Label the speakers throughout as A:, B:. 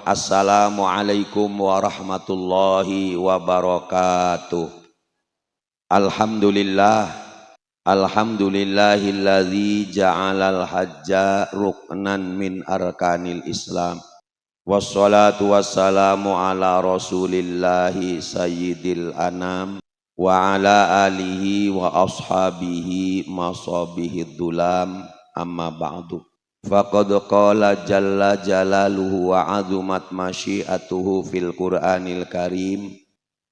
A: Assalamualaikum warahmatullahi wabarakatuh. Alhamdulillahilladzi ja'alal hajja ruknan min arkanil Islam. Wassalatu wassalamu ala rasulillahi sayyidil anam wa ala alihi wa ashabihi masabihid dulam, amma ba'du. Faqad qala jalla jalaluhu wa azumat masyiatuhu fil Qur'anil Karim.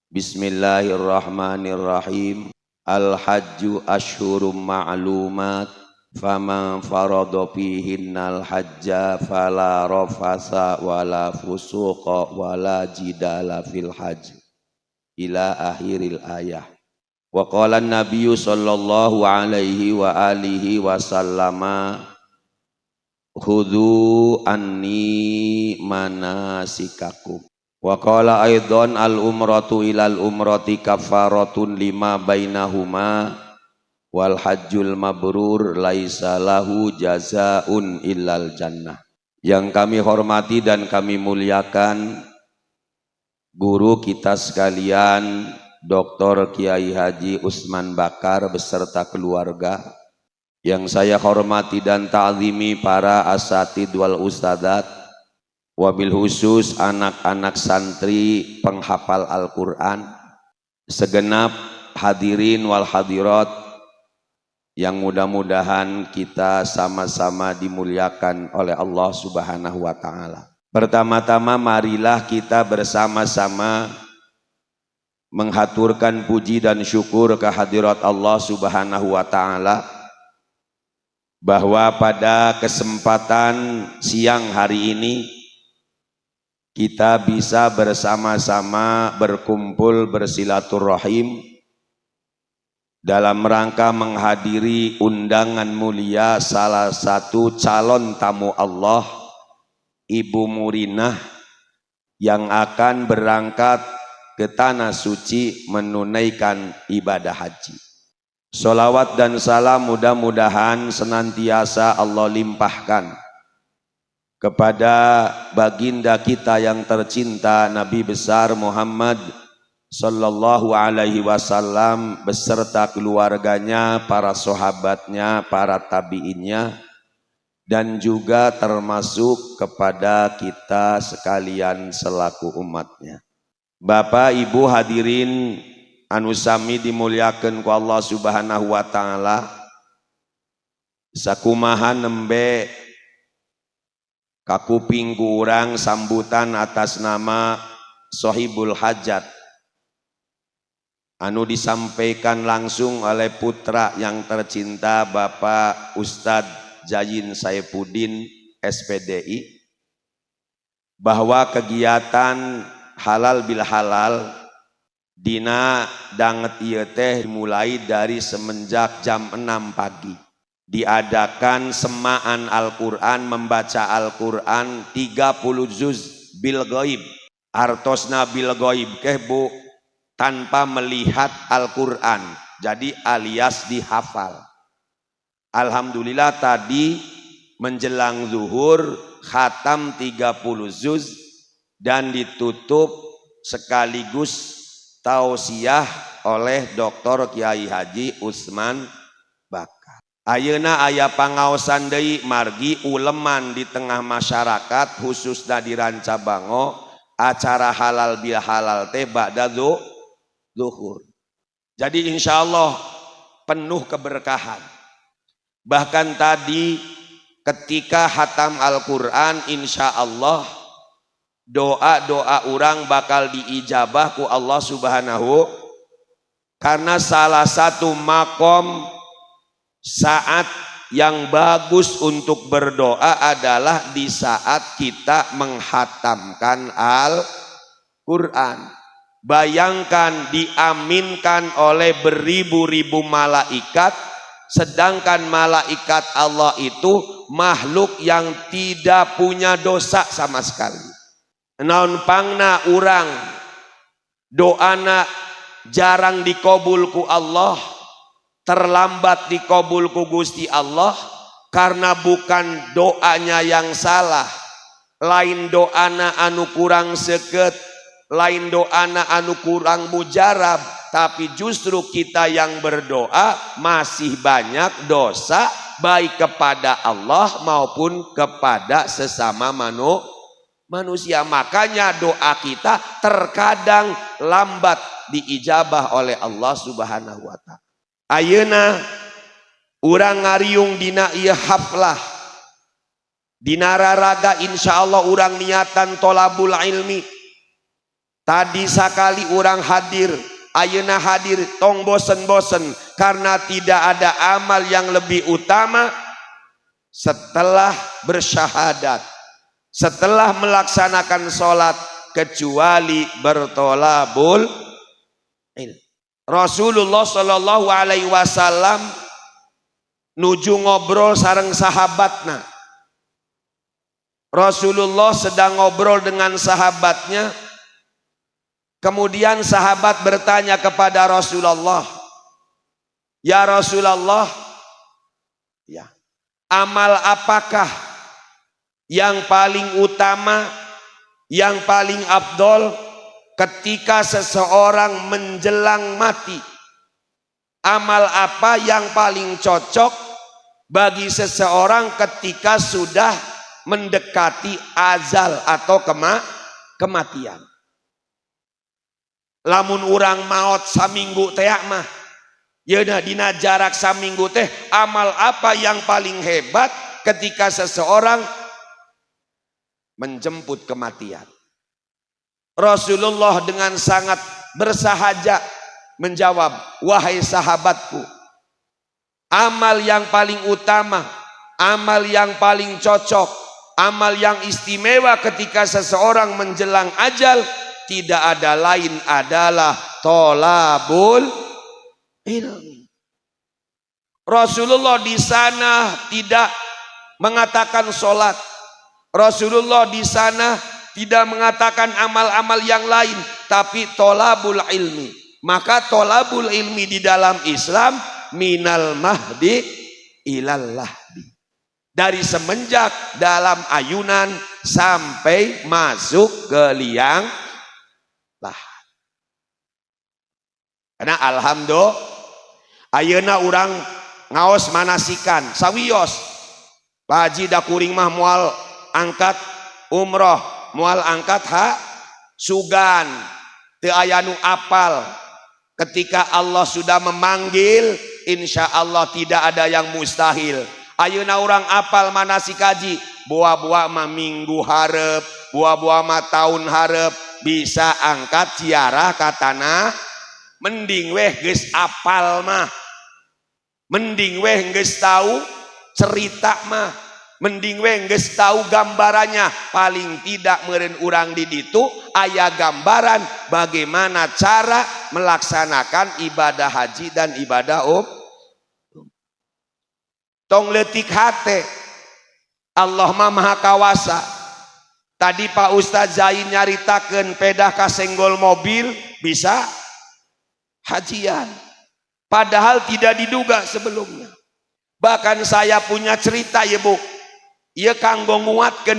A: Bismillahirrahmanirrahim. Al-hajju ashhurum ma'lumat, faman farada fihinnal hajja fala rafasa wala fusuqa wala jidala fil hajj, ila akhiril ayah. Wa qala an-nabiyyu sallallahu alaihi wa alihi wasallama, khudhu anni manasikakum. Wa qala aidan al umratu ilal umrati kafaratun lima bainahuma wal hajjul mabrur laisa lahu jazaun illal jannah. Yang kami hormati dan kami muliakan guru kita sekalian, Dr. Kiai Haji Usman Bakar beserta keluarga. Yang saya hormati dan ta'zimi para asatid wal ustadzat, wabil khusus anak-anak santri penghafal Al-Quran, segenap hadirin wal hadirat yang mudah-mudahan kita sama-sama dimuliakan oleh Allah Subhanahu wa ta'ala. Pertama-tama marilah kita bersama-sama menghaturkan puji dan syukur kehadirat Allah Subhanahu wa ta'ala, bahwa pada kesempatan siang hari ini kita bisa bersama-sama berkumpul bersilaturahim dalam rangka menghadiri undangan mulia salah satu calon tamu Allah, Ibu Murinah, yang akan berangkat ke tanah suci menunaikan ibadah haji. Salawat dan salam mudah-mudahan senantiasa Allah limpahkan kepada baginda kita yang tercinta Nabi besar Muhammad sallallahu alaihi wasallam beserta keluarganya, para sahabatnya, para tabi'innya, dan juga termasuk kepada kita sekalian selaku umatnya. Bapak Ibu hadirin anu sami dimuliakeun ku Allah Subhanahu wa ta'ala, sakumaha nembe kakuping ku urang sambutan atas nama Sohibul Hajat anu disampaikan langsung oleh putra yang tercinta Bapak Ustadz Jayin Saifuddin SPDI, bahwa kegiatan halal bil halal dina danget ieu teh mulai dari semenjak jam 6 pagi. Diadakan semaan Al-Quran, membaca Al-Quran 30 juz bil ghaib. Artosna bil ghaib keh bu, tanpa melihat Al-Quran, jadi alias dihafal. Alhamdulillah tadi menjelang zuhur khatam 30 juz dan ditutup sekaligus tausiah oleh Dr. Kiai Haji Usman Bakar. Ayeuna aya pangaosan deui margi uleman di tengah masyarakat, khususna di Rancabango, acara halal bil halal teh ba'da zuhur. Jadi insyaallah penuh keberkahan. Bahkan tadi ketika khatam Al-Quran, insyaallah doa-doa orang bakal diijabah ku Allah Subhanahu, karena salah satu makom saat yang bagus untuk berdoa adalah di saat kita menghatamkan Al-Quran. Bayangkan diaminkan oleh beribu-ribu malaikat, sedangkan malaikat Allah itu makhluk yang tidak punya dosa sama sekali. Naon pangna urang doana jarang dikabul ku Allah, terlambat dikabul ku Gusti Allah, karena bukan doanya yang salah, lain doana anu kurang seket, lain doana anu kurang mujarab, tapi justru kita yang berdoa masih banyak dosa baik kepada Allah maupun kepada sesama manusia. Makanya doa kita terkadang lambat diijabah oleh Allah Subhanahu wa taala. Ayeuna urang ngariung dina ieu haflah, dina raraga insyaallah urang niatan tolabul ilmi. Tadi sakali urang hadir, ayeuna hadir tong bosen-bosen karena tidak ada amal yang lebih utama setelah bersyahadat, setelah melaksanakan sholat kecuali bertolabul ilmi. Rasulullah Shallallahu Alaihi Wasallam nuju ngobrol sareng sahabatna. Rasulullah sedang ngobrol dengan sahabatnya. Kemudian sahabat bertanya kepada Rasulullah, ya Rasulullah, ya, amal apakah yang paling utama, yang paling afdol ketika seseorang menjelang mati? Amal apa yang paling cocok bagi seseorang ketika sudah mendekati azal atau kematian? Lamun urang maot saminggu teh mah, yeuna dina jarak saminggu teh amal apa yang paling hebat ketika seseorang menjemput kematian? Rasulullah dengan sangat bersahaja menjawab, wahai sahabatku, amal yang paling utama, amal yang paling cocok, amal yang istimewa ketika seseorang menjelang ajal tidak ada lain adalah tolabul ilmi. Rasulullah di sana tidak mengatakan sholat, Rasulullah di sana tidak mengatakan amal-amal yang lain, tapi tolabul ilmi. Maka tolabul ilmi di dalam Islam minal mahdi ilal lahdi, dari semenjak dalam ayunan sampai masuk ke liang lahat. Karena alhamdulillah ayeuna urang ngaos manasikan sawios, Pak Haji da kuring mah moal angkat umroh, moal angkat sugan, teu aya nu apal. Ketika Allah sudah memanggil, insya Allah tidak ada yang mustahil. Ayeuna urang apal manasik haji, buah-buah mah minggu hareup, buah-buah mah tahun hareup, bisa angkat ziarah ka tanah. Mending weh geus apal mah, mending weh geus tahu cerita mah, mending weh geus tahu gambarannya. Paling tidak meureun urang di ditu aya gambaran bagaimana cara melaksanakan ibadah haji dan ibadah tong leutik hate. Allah mah maha kawasa. Tadi Pak Ustadz Zain nyaritakeun pedah ka senggol mobil bisa hajian, padahal tidak diduga sebelumnya. Bahkan saya punya cerita ya Bu, ieu kanggo nguatkeun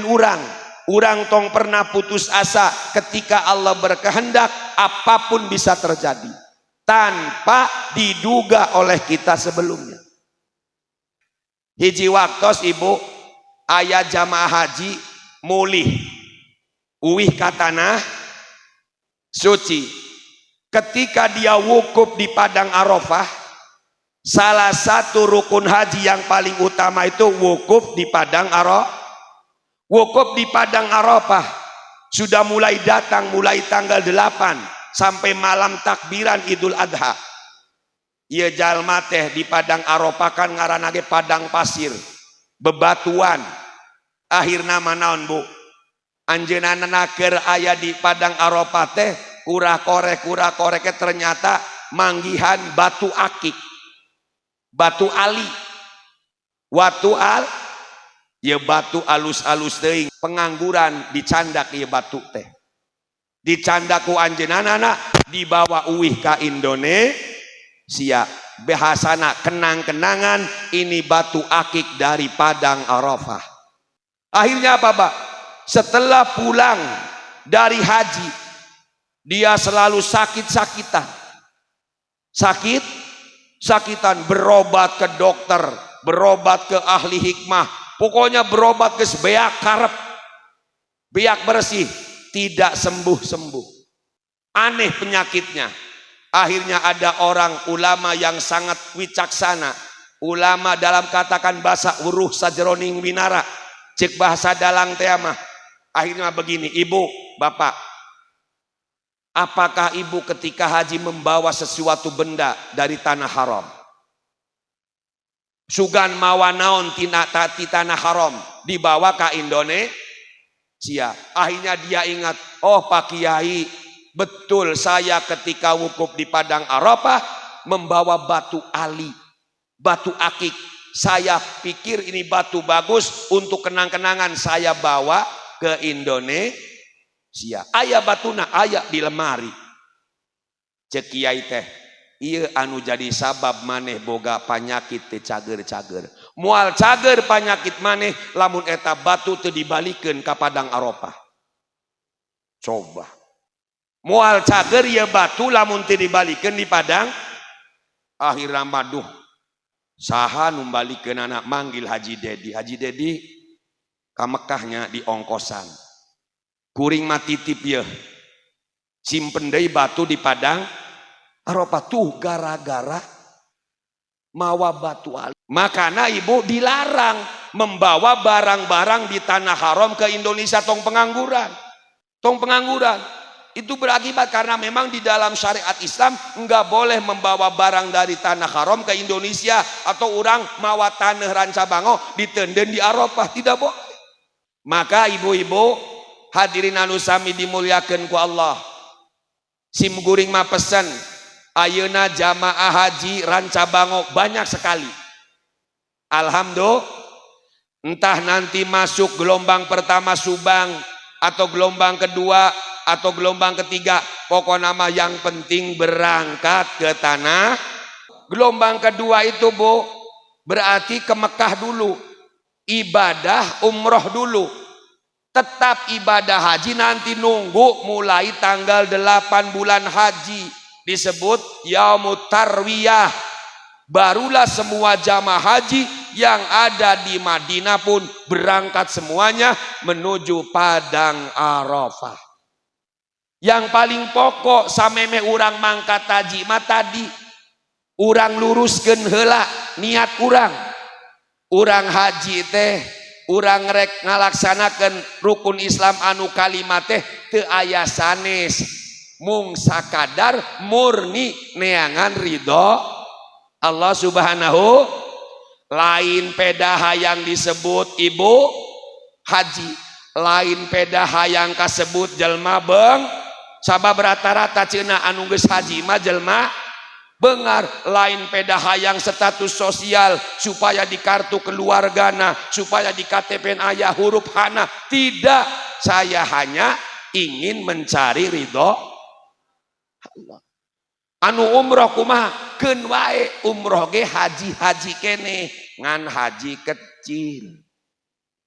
A: urang tong pernah putus asa ketika Allah berkehendak apapun bisa terjadi tanpa diduga oleh kita sebelumnya. Hiji waktos Ibu aya jamaah haji mulih uwih ka tanah suci. Ketika dia wukuf di padang Arafah, salah satu rukun haji yang paling utama itu wukuf di padang Arafah. Wukuf di padang Arafah sudah mulai datang, mulai tanggal 8 sampai malam takbiran Idul Adha. Ieu jalma teh di padang Arafah kan ngaranna ge padang pasir, bebatuan. Akhirna manaon Bu? Anjeunna keur aya di padang Arafah teh kurah korek ternyata manggihan batu akik, batu ali, ya batu alus-alus teuing, pengangguran dicandak ieu batu teh. Dicandak ku anjeunna dibawa uwih ka Indonesia. Bahasana kenang-kenangan ini batu akik dari padang Arafah. Akhirnya apa, Pak? setelah pulang dari haji, dia selalu sakit-sakitan. Sakitan, berobat ke dokter, berobat ke ahli hikmah, pokoknya berobat ke beak karep, beak bersih, tidak sembuh-sembuh. Aneh penyakitnya. Akhirnya ada orang ulama yang sangat wicaksana, ulama dalam katakan bahasa uruh sajroning winara, cek bahasa dalang teamah. Akhirnya begini, ibu, bapak, apakah ibu ketika haji membawa sesuatu benda dari tanah haram? Sugan mawa naon tina ti tanah haram dibawa ke Indonesia. Akhirnya dia ingat, oh Pak Kiai, betul saya ketika wukuf di Padang Arafah membawa batu ali, batu akik. Saya pikir ini batu bagus untuk kenang-kenangan, saya bawa ke Indonesia. Aya batuna, aya di lemari. Cek kiai teh, ieu anu jadi sabab maneh boga panyakit teh cager-cager. Moal cager panyakit maneh lamun eta batu teu dibalikeun ka Padang Arafah. Coba. Moal cager ya batu lamun teu dibalikeun di Padang. Akhirna maduh. Saha nu balikeun anak manggil Haji Dedi. Haji Dedi ka Mekahnya di ongkosan. Kuring mah titip ye. Simpen deui batu di Padang Arafah tuh gara-gara mawa batu ali. Makana ibu dilarang membawa barang-barang di tanah haram ke Indonesia, tong pengangguran. Itu berakibat karena memang di dalam syariat Islam enggak boleh membawa barang dari tanah haram ke Indonesia, atau orang mawa tanah rancabango ditenden di Arafah, tidak boleh. Maka ibu-ibu hadirin anu sami dimuliakeun ku Allah, sim guring mah pesen, ayeuna jamaah haji rancabango banyak sekali. Alhamdulillah, entah nanti masuk gelombang pertama Subang, atau gelombang kedua, atau gelombang ketiga, pokoknya nama yang penting berangkat ke tanah. Gelombang kedua itu bu, berarti ke Mekah dulu, ibadah umroh dulu. Tetap ibadah haji nanti nunggu mulai tanggal 8 bulan haji, disebut Yaumut Tarwiyah. Barulah semua jamaah haji yang ada di Madinah pun berangkat semuanya menuju Padang Arafah. Yang paling pokok sameme urang mangkat haji mah tadi urang luruskeun heula niat urang haji teh urang rek ngalaksanakeun rukun Islam anu kalimat teh teu aya sanes, mung sakadar murni neangan ridho Allah Subhanahu. Lain pedah yang disebut ibu haji, lain pedah yang kasebut jelma beng, sabab rata-rata cenah anu geus haji mah jelma bengar. Lain pedah yang status sosial supaya di kartu keluargana, supaya di KTP aya huruf hana. Tidak, saya hanya ingin mencari ridho Allah. Anu umroh kumaha keun wae, umroh ge haji kene ngan haji kecil.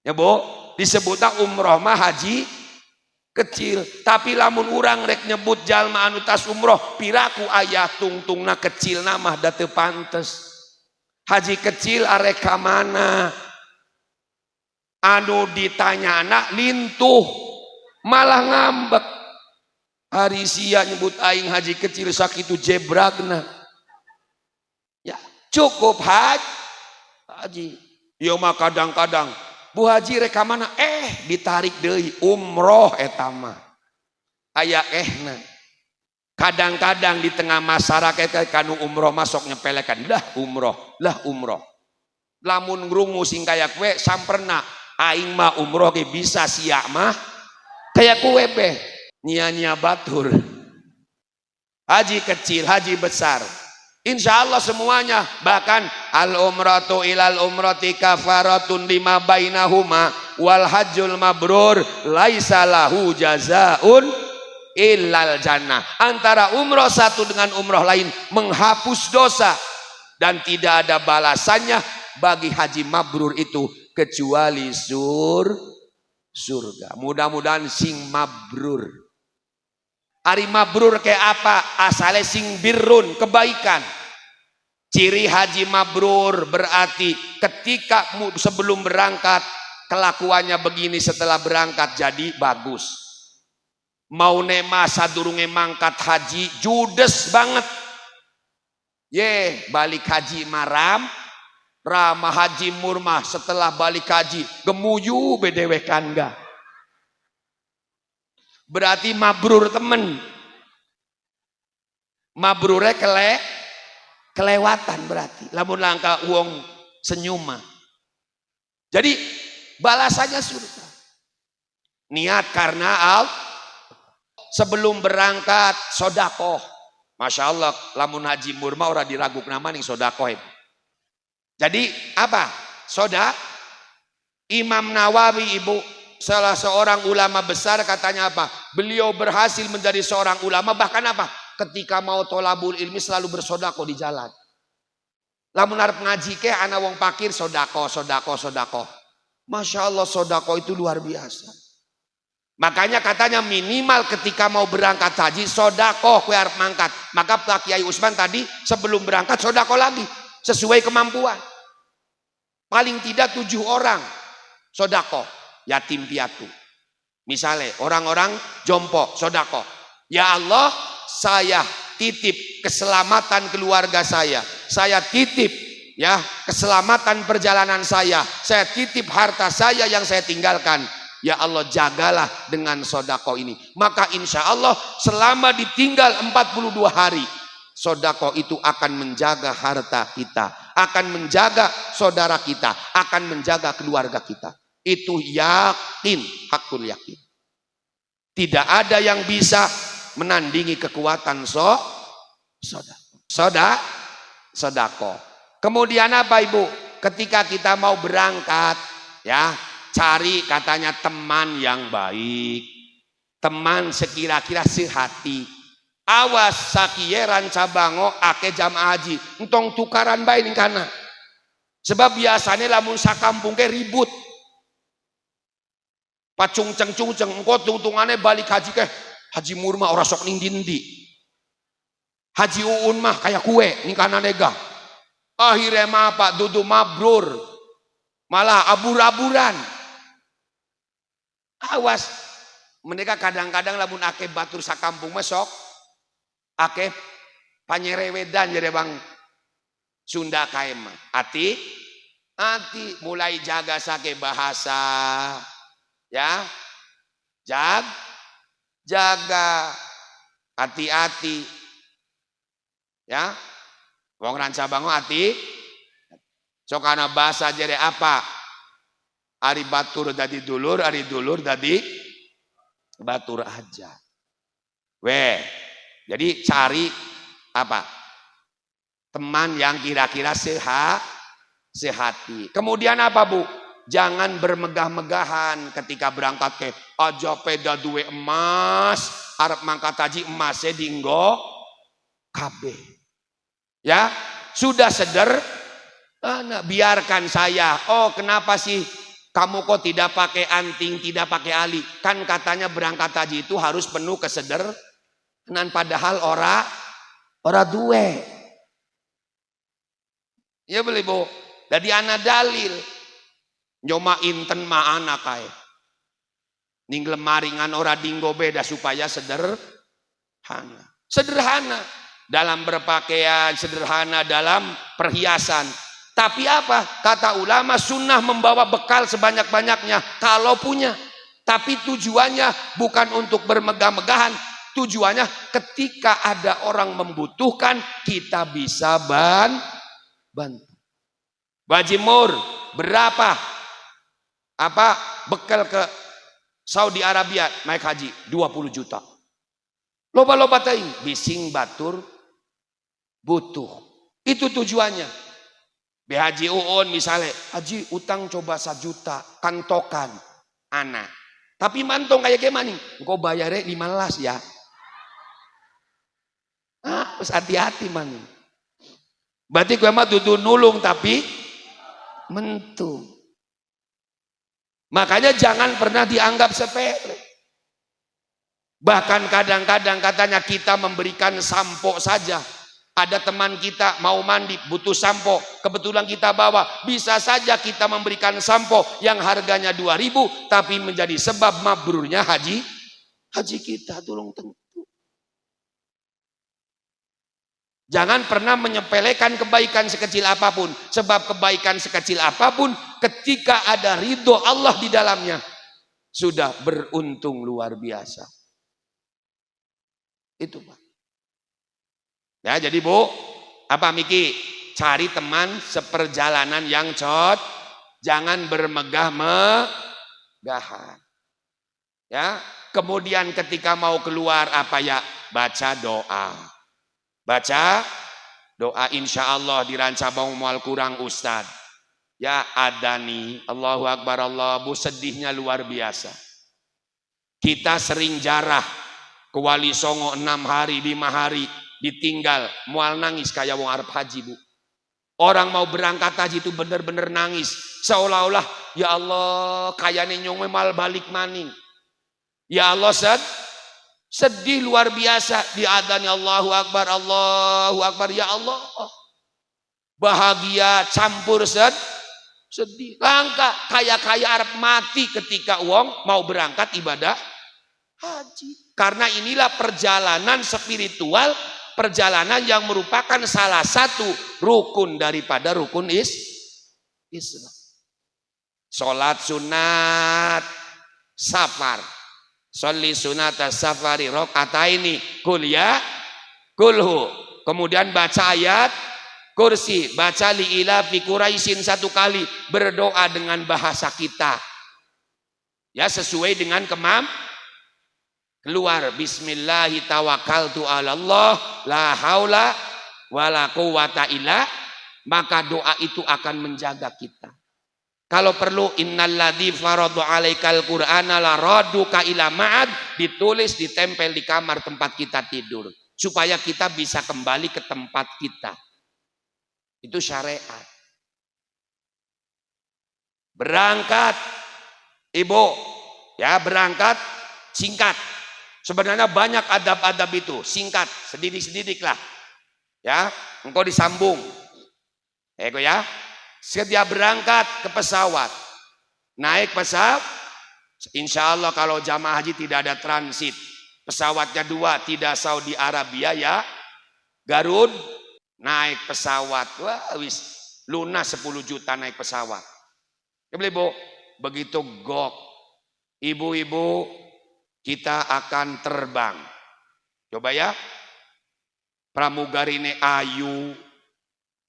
A: Ya Bu, disebutna umroh mah haji kecil. Tapi lamun urang rek nyebut jalma anu tas umroh, piraku aya tungtungna kecil mah da teu pantes. Haji kecil arek ka mana? Anu ditanyana lintuh malah ngambek. Hari sia nyebut aing haji kecil sakitu jebragna. Ya, cukup haji. Yo mah kadang-kadang Bu Haji rek ka mana? Ditarik deui umroh eta mah. Aya ehna. Kadang-kadang di tengah masyarakat kanu umroh masuk nyepelekan, lah umroh. Lamun ngrungu sing kayak we samperna aing mah umroh ge bisa sia mah kayak kue beh. Nya batur. Haji kecil, haji besar, insya Allah semuanya. Bahkan al umratu ilal umrati kafaratun lima bainahuma wal hajjul mabrur laisa lahu jazaun illal jannah. Antara umroh satu dengan umroh lain menghapus dosa dan tidak ada balasannya bagi haji mabrur itu kecuali surga. Mudah-mudahan sing mabrur. Ari mabrur kayak apa? Asale sing birrun, kebaikan. Ciri haji mabrur berarti ketika sebelum berangkat kelakuannya begini, setelah berangkat jadi bagus. Mau nema sadurunge mangkat haji judes banget. Balik haji maram ramah haji murmah, setelah balik haji gemuyu bedewe kangga. Berarti mabrur temen. Mabrure kelewatan berarti. Lamun langka uang senyuma. Jadi balasannya surga. Niat karena sebelum berangkat sodakoh. Masya Allah, lamun haji murmah ora diraguk nama nih sodakoh itu. Jadi apa? Imam Nawawi ibu, salah seorang ulama besar, katanya apa? Beliau berhasil menjadi seorang ulama, bahkan apa? Ketika mau tolabul ilmi selalu bersodakoh di jalan. Lamun arep ngaji ke ana wong pakir sodakoh. Masya Allah, sodakoh itu luar biasa. Makanya katanya minimal ketika mau berangkat haji sodakoh kue arep mangkat. Maka Pak Kiai Usman tadi sebelum berangkat sodakoh lagi sesuai kemampuan. Paling tidak 7 orang sodakoh, yatim piatu. Misalnya orang-orang jompo sodakoh. Ya Allah, saya titip keselamatan keluarga saya titip ya keselamatan perjalanan saya titip harta saya yang saya tinggalkan. Ya Allah, jagalah dengan sodakoh ini. Maka insya Allah selama ditinggal 42 hari, sodakoh itu akan menjaga harta kita, akan menjaga saudara kita, akan menjaga keluarga kita. Itu yakin, hakul yakin. Tidak ada yang bisa menandingi kekuatan sodakoh. Kemudian apa ibu? Ketika kita mau berangkat, ya cari katanya teman yang baik, teman sekira-kira sehati. Awas sakiye ranca bango ake jamaah haji entong tukaran bae ning kana. Sebab biasanya lamun sakampung ke ribut. Pacungceng engko tungtungane balik haji ke haji murmah ora sok ning dindi. Haji uun mah kayak kue ning kana nega. Akhirnya mah Pak dudu mabrur. Malah abur-aburan. Awas mereka kadang-kadang lamun ake batur sakampung mesok ake panyerewedan jadi bang Sunda kaem. Hati mulai jaga sake bahasa ya. Jaga hati-hati ya. Wong ranca bango hati sok ana bahasa jadi apa? Ari batur dadi dulur, ari dulur dadi batur aja. Jadi cari apa? Teman yang kira-kira sehati. Kemudian apa bu? Jangan bermegah-megahan ketika berangkat ke aja peda duwe emas, arep mangkat haji emasnya dinggo kabeh. Ya, sudah biarkan saya. Oh, kenapa sih kamu kok tidak pakai anting, tidak pakai ali? Kan katanya berangkat haji itu harus penuh kesederhanaan, padahal ora duwe. Ya beli bu. Jadi anak dalil. Nyoma inten ma anak kae. Ning lemaringan ora dinggo beda supaya sederhana. Sederhana dalam berpakaian, sederhana dalam perhiasan. Tapi apa? Kata ulama sunnah membawa bekal sebanyak-banyaknya kalau punya. Tapi tujuannya bukan untuk bermegah-megahan. Tujuannya ketika ada orang membutuhkan kita bisa bantu. Bajimur berapa? Apa bekal ke Saudi Arabia naik haji 20 juta. Loba-loba teuing bising batur butuh. Itu tujuannya. Haji uun misalnya, haji utang coba 1 juta, kantokan anak. Tapi mantong kayak gimana nih? Engkau bayarnya 15 ya. Harus hati-hati man. Berarti gue mah dudu nulung tapi mentung. Makanya jangan pernah dianggap sepele. Bahkan kadang-kadang katanya kita memberikan sampo saja. Ada teman kita mau mandi butuh sampo, kebetulan kita bawa, bisa saja kita memberikan sampo yang harganya 2.000 tapi menjadi sebab mabrurnya haji kita. Tolong tentu. Jangan pernah menyepelekan kebaikan sekecil apapun, sebab kebaikan sekecil apapun ketika ada ridho Allah di dalamnya sudah beruntung luar biasa. Itu Pak. Ya, jadi Bu, apa Miki? Cari teman seperjalanan yang jangan bermegah-megahan. Ya, kemudian ketika mau keluar apa ya? Baca doa. Baca doa, insya Allah diranca mau mual kurang Ustad. Ya adani, Allahu Akbar Allah, Bu, sedihnya luar biasa. Kita sering jarah ke Wali Songo 6 hari, 5 hari. Ditinggal, mual nangis kayak wong arep haji Bu. Orang mau berangkat haji itu bener-bener nangis, seolah-olah ya Allah kayaknya nyong mal balik maning. Ya Allah sedih luar biasa. Diadani Allahu Akbar ya Allah. Bahagia campur sedih. Langka kayak arep mati ketika wong mau berangkat ibadah haji. Karena inilah perjalanan spiritual, perjalanan yang merupakan salah satu rukun daripada rukun Islam. Sholat sunat safar, sholli sunat safari rokataini kulhu. Kemudian baca ayat kursi, baca li'ila fi Quraisyin 1 kali, berdoa dengan bahasa kita. Ya, sesuai dengan keluar bismillahi tawakkaltu ala Allah la haula wala quwata illa, maka doa itu akan menjaga kita. Kalau perlu innalladzi faradu alaikal qur'ana la raduka ila ma'ad, ditulis ditempel di kamar tempat kita tidur supaya kita bisa kembali ke tempat kita. Itu syariat. Berangkat Ibu, ya berangkat singkat. Sebenarnya banyak adab-adab itu, singkat, sedidik-sedidik lah. Ya, engkau disambung. Eko ya, sedia berangkat ke pesawat. Naik pesawat, insya Allah kalau jamaah haji tidak ada transit. Pesawatnya 2, tidak Saudi Arabia ya, Garut. Naik pesawat, wah wis lunas 10 juta naik pesawat. Ibu, begitu gok, ibu-ibu, kita akan terbang. Coba ya. Pramugari ini ayu.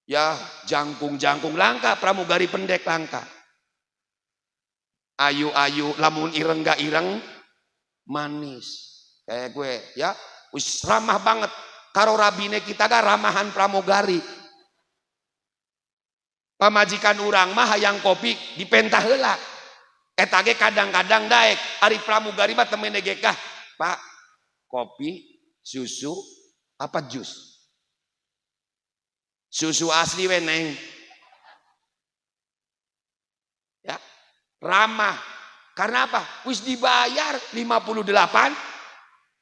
A: Ya, jangkung-jangkung langka, pramugari pendek langka. Ayu-ayu, lamun ireng gak ireng, manis. Kayak gue, ya. Wis ramah banget. Karo rabine kita gak ramahan pramugari. Pamajikan urang mah hayang kopi dipentah heula. Etage kadang-kadang daek, ari pramugari mah temene gekah, Pak, kopi, susu, apa jus? Susu asli we Neng. Ya, ramah. Karena apa? Wis dibayar 58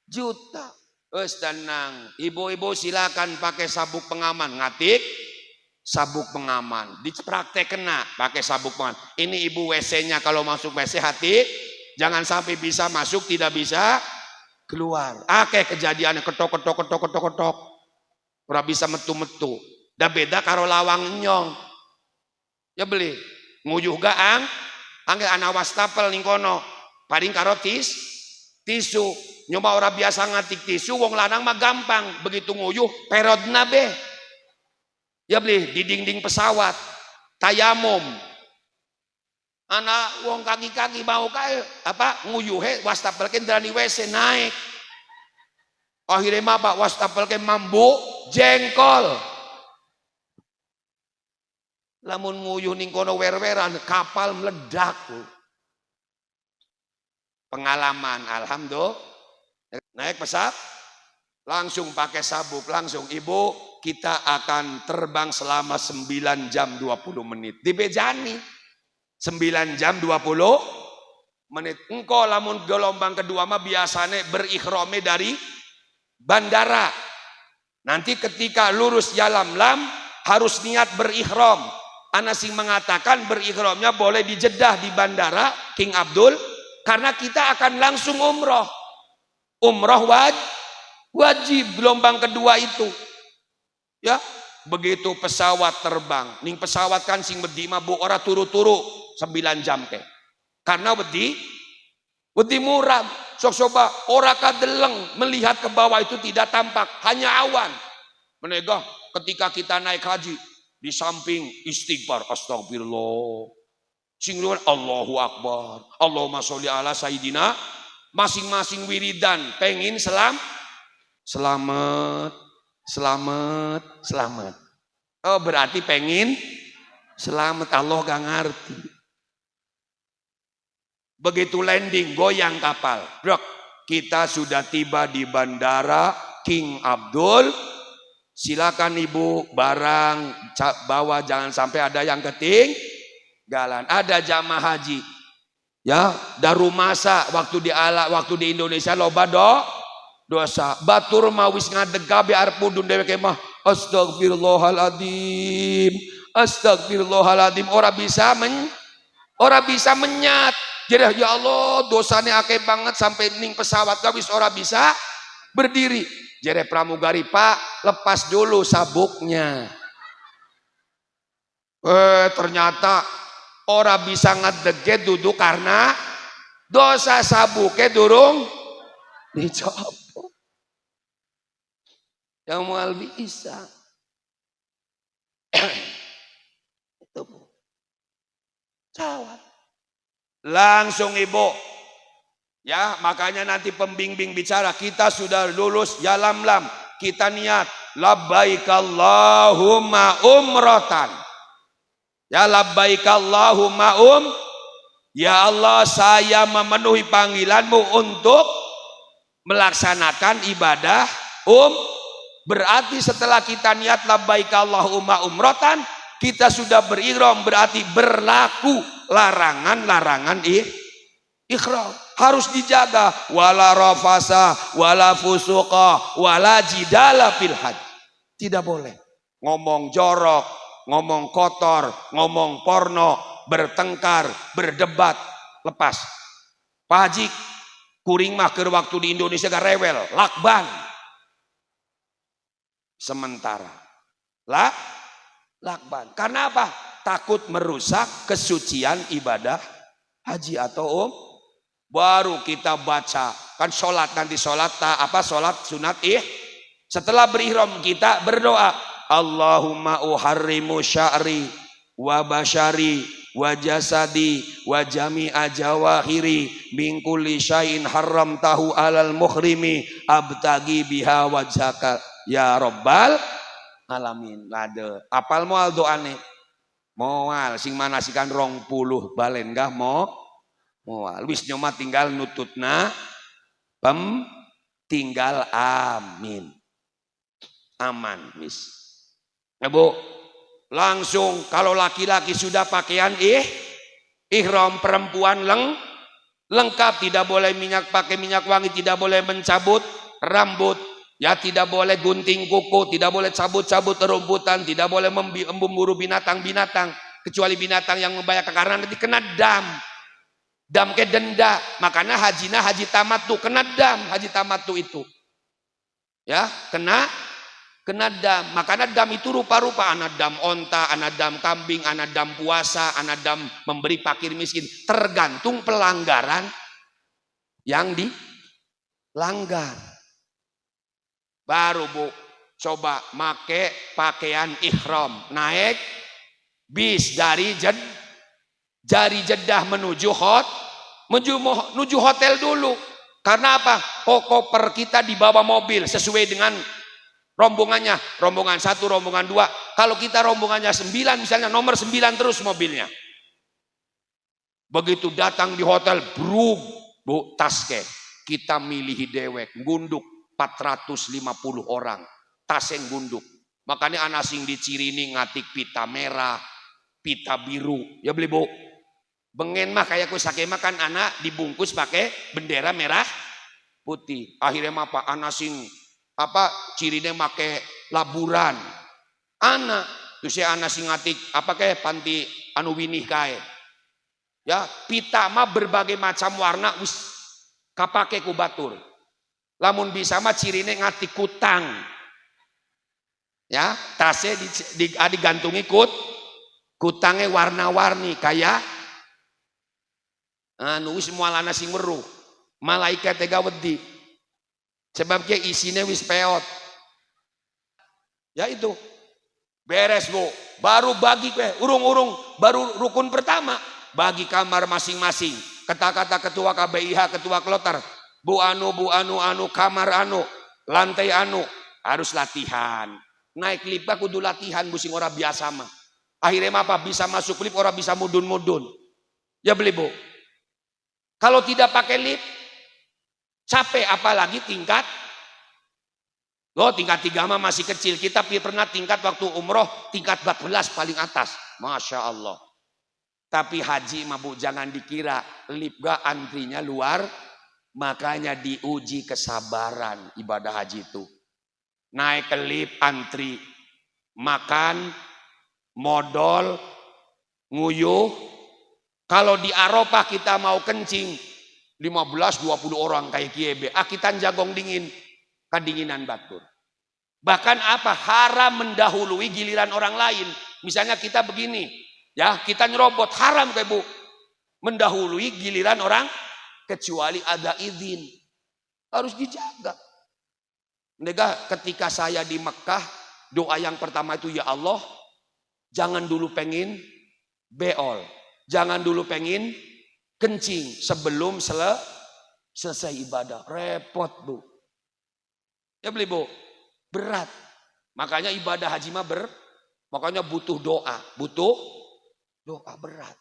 A: juta. Wes tenang, ibu-ibu silakan pakai sabuk pengaman, ngatik sabuk pengaman, dipraktek kena pakai sabuk pengaman. Ini ibu WC-nya kalau masuk WC hati, jangan sampai bisa masuk tidak bisa keluar. Kayak kejadian ketok, ora bisa metu-metu. Dah beda karo lawang nyong. Ya beli, nguyuh gaang, angge ana wastafel ning kono. Paling karo tisu. Nyoba ora biasa ngatik tisu, wong lanang mah gampang, begitu nguyuh perodna be. Ya beli di dinding pesawat, tayamum. Anak wong kaki-kaki mau kae apa nguyuhe wastafel darani WC naik. Akhirnya mah Pak wastafel mambu jengkol. Lamun nguyuh ning kono wer-weran kapal meledak. Pengalaman alhamdulillah. Naik pesawat langsung pakai sabuk, langsung ibu kita akan terbang selama 9 jam 20 menit di Bejani. 9 jam 20 menit. Engkau lamun gelombang kedua mah biasanya berihrome dari bandara. Nanti ketika lurus jalan lam harus niat berihram. Ana sing mengatakan berihromnya boleh di Jeddah di bandara King Abdul karena kita akan langsung umroh. Umroh wajib gelombang kedua itu. Ya, begitu pesawat terbang. Ning pesawat kan sing wedi mah bu ora turu-turu 9 jam ke. Karena wedi murah. Sok coba ora kadeleng melihat ke bawah itu tidak tampak, hanya awan. Menegah ketika kita naik haji di samping istighfar astagfirullah. Sing luar Allahu Akbar. Allahumma sholli ala sayidina. Masing-masing wiridan pengin selamat. Oh berarti pengin selamat, Allah gak ngerti. Begitu landing goyang kapal. Bro, kita sudah tiba di bandara King Abdul. Silakan ibu barang bawa, jangan sampai ada yang ketinggalan. Ada jamaah haji. Ya, daru masa waktu di Indonesia loba dosa. Batur mawis ngadega be arep mudun dheweke mah astagfirullahaladzim. Astagfirullahaladzim ora bisa menyat. Jadi ya Allah dosanya akeh banget sampai ning pesawat gawis ora bisa berdiri. Jadi pramugari, Pak lepas dulu sabuknya. Ternyata ora bisa ngedege duduk karena dosa sabuknya durung dicopot. Yang mual bisa. Itu Bu. Jawab. Langsung ibu. Ya, makanya nanti pembimbing bicara, kita sudah lulus jalam lam. Kita niat labbaik Allahumma umratan. Ya labbaik Allahumma ya Allah saya memenuhi panggilanmu untuk melaksanakan ibadah berarti setelah kita niat labbaik Allahumma umratan, kita sudah berihram, berarti berlaku larangan-larangan ihram. Harus dijaga, wala rafasa wala fusuqa wala jidala fil hajj. Tidak boleh ngomong jorok, ngomong kotor, ngomong porno, bertengkar, berdebat, lepas. Pak Haji kuring mah keur waktu di Indonesia gak rewel, lakban. Sementara lakban. Karena apa? Takut merusak kesucian ibadah haji atau baru kita baca kan sholat, nanti sholat sholat sunat setelah berihram kita berdoa Allahumma uharrimu sya'ri wa basyari wa jasadi wa jami'a jawahiri min kulli syai'in haramtahu alal muhrimi abtagi biha wajhaka ya rabbal alamin. Lade apal moal doane moal sing manasikan 20 balen gah moal wis nyoma tinggal nututna tinggal amin aman wis. Bu langsung kalau laki-laki sudah pakaian ihram, perempuan lengkap, tidak boleh pakai minyak wangi, tidak boleh mencabut rambut, ya tidak boleh gunting kuku, tidak boleh cabut-cabut rumputan, tidak boleh memburu binatang-binatang kecuali binatang yang membahayakan karena nanti kena dam ke denda. Makanya haji tamattu kena dam, haji tamattu itu ya kena dam. Makanya dam itu rupa-rupa, ana dam onta, ana dam kambing, ana dam puasa, ana dam memberi fakir miskin, tergantung pelanggaran yang dilanggar. Baru Bu coba make pakaian ihram, naik bis dari Jeddah menuju hotel dulu. Karena apa? Koper kita dibawa mobil sesuai dengan rombongannya, rombongan 1, rombongan 2. Kalau kita rombongannya 9 misalnya, nomor 9 terus mobilnya. Begitu datang di hotel, brug, Bu, taske. Kita milih dewek, gunduk 450 orang, taseng gunduk. Makanya anak sing di Cirini ngatik pita merah, pita biru. Ya beli Bu. Bengen mah kayak ku sakema kan anak dibungkus pakai bendera merah putih. Akhirnya mah apa anak sing apa cirine make laburan. Anak tuh si anak sing ngatik apa kayak panti anu winih kae. Ya, pita mah berbagai macam warna wis kapake ku batur. Lamun bisa mah cirine ngatik kutang. Ya, tasnya digantungi kutangnya warna-warni kayak anu wis mualana sing weruh. Malaikat tega wedi. Sebabnya isinya wis peot. Ya itu. Beres, Bu. Baru bagi urung-urung baru rukun pertama, bagi kamar masing-masing. Kata-kata ketua KBIH, ketua kloter. Bu anu kamar anu, lantai anu harus latihan. Naik lift kudu latihan bu sing ora biasa mah. Akhirnya apa? Bisa masuk lift ora bisa mudun-mudun. Ya beli Bu. Kalau tidak pakai lift capek apalagi tingkat. Loh tingkat 3 mah masih kecil. Kita pernah tingkat waktu umroh tingkat 14 paling atas. Masya Allah. Tapi haji mah Bu jangan dikira lift gak antrinya luar. Makanya diuji kesabaran ibadah haji itu. Naik ke lift antri. Makan. Modal. Nguyuh. Kalau di Arafah kita mau kencing. 15-20 orang kayak kiebe. Kita jagong dingin. Kedinginan batur. Bahkan apa? Haram mendahului giliran orang lain. Misalnya kita begini, ya kita nyerobot haram kayak Bu. Mendahului giliran orang kecuali ada izin. Harus dijaga. Nega ketika saya di Mekah, doa yang pertama itu ya Allah, jangan dulu pengen beol, jangan dulu pengen kencing sebelum selesai ibadah. Repot Bu. Ya beli Bu, berat. Makanya ibadah haji mah pokoknya butuh doa berat.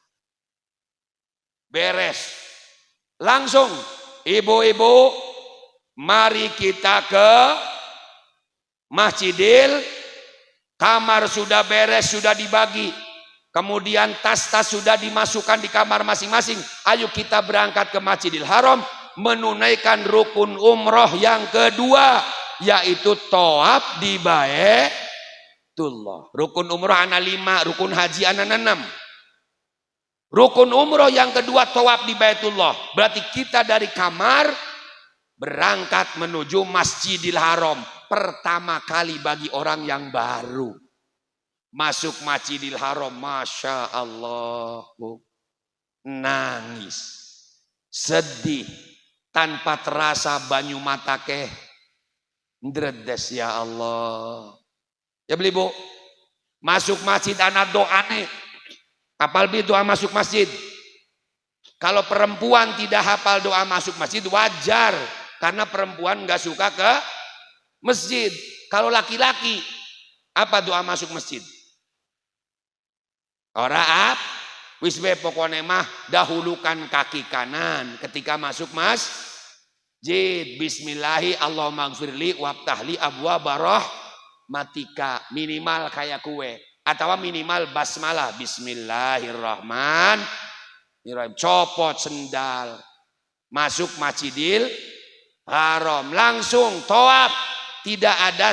A: Beres. Langsung, ibu-ibu, mari kita ke Masjidil. Kamar sudah beres, sudah dibagi. Kemudian tas-tas sudah dimasukkan di kamar masing-masing. Ayo kita berangkat ke Masjidil Haram menunaikan rukun umroh yang kedua. Yaitu tawaf di Baitullah. Rukun umroh ana 5, rukun haji ana 6. Rukun umroh yang kedua tawaf di Baitullah. Berarti kita dari kamar berangkat menuju Masjidil Haram. Pertama kali bagi orang yang baru. Masuk Masjidil Haram, Masya Allah. Nangis. Sedih. Tanpa terasa banyu mata keh. Dredes ya Allah. Ya beli Bu. Masuk masjid anak doa nih. Hafal doa masuk masjid. Kalau perempuan tidak hafal doa masuk masjid wajar. Karena perempuan gak suka ke masjid. Kalau laki-laki apa doa masuk masjid? Ora wis be pokoknya mah dahulukan kaki kanan ketika masuk masjid. Bismillahi Allahumma gfirli wabtahli abwaaba rahmatika. Minimal kayak kue. Atau minimal basmalah. Bismillahirrahmanirrahim. Copot sendal. Masuk Masjidil Haram. Langsung tawaf. Tidak ada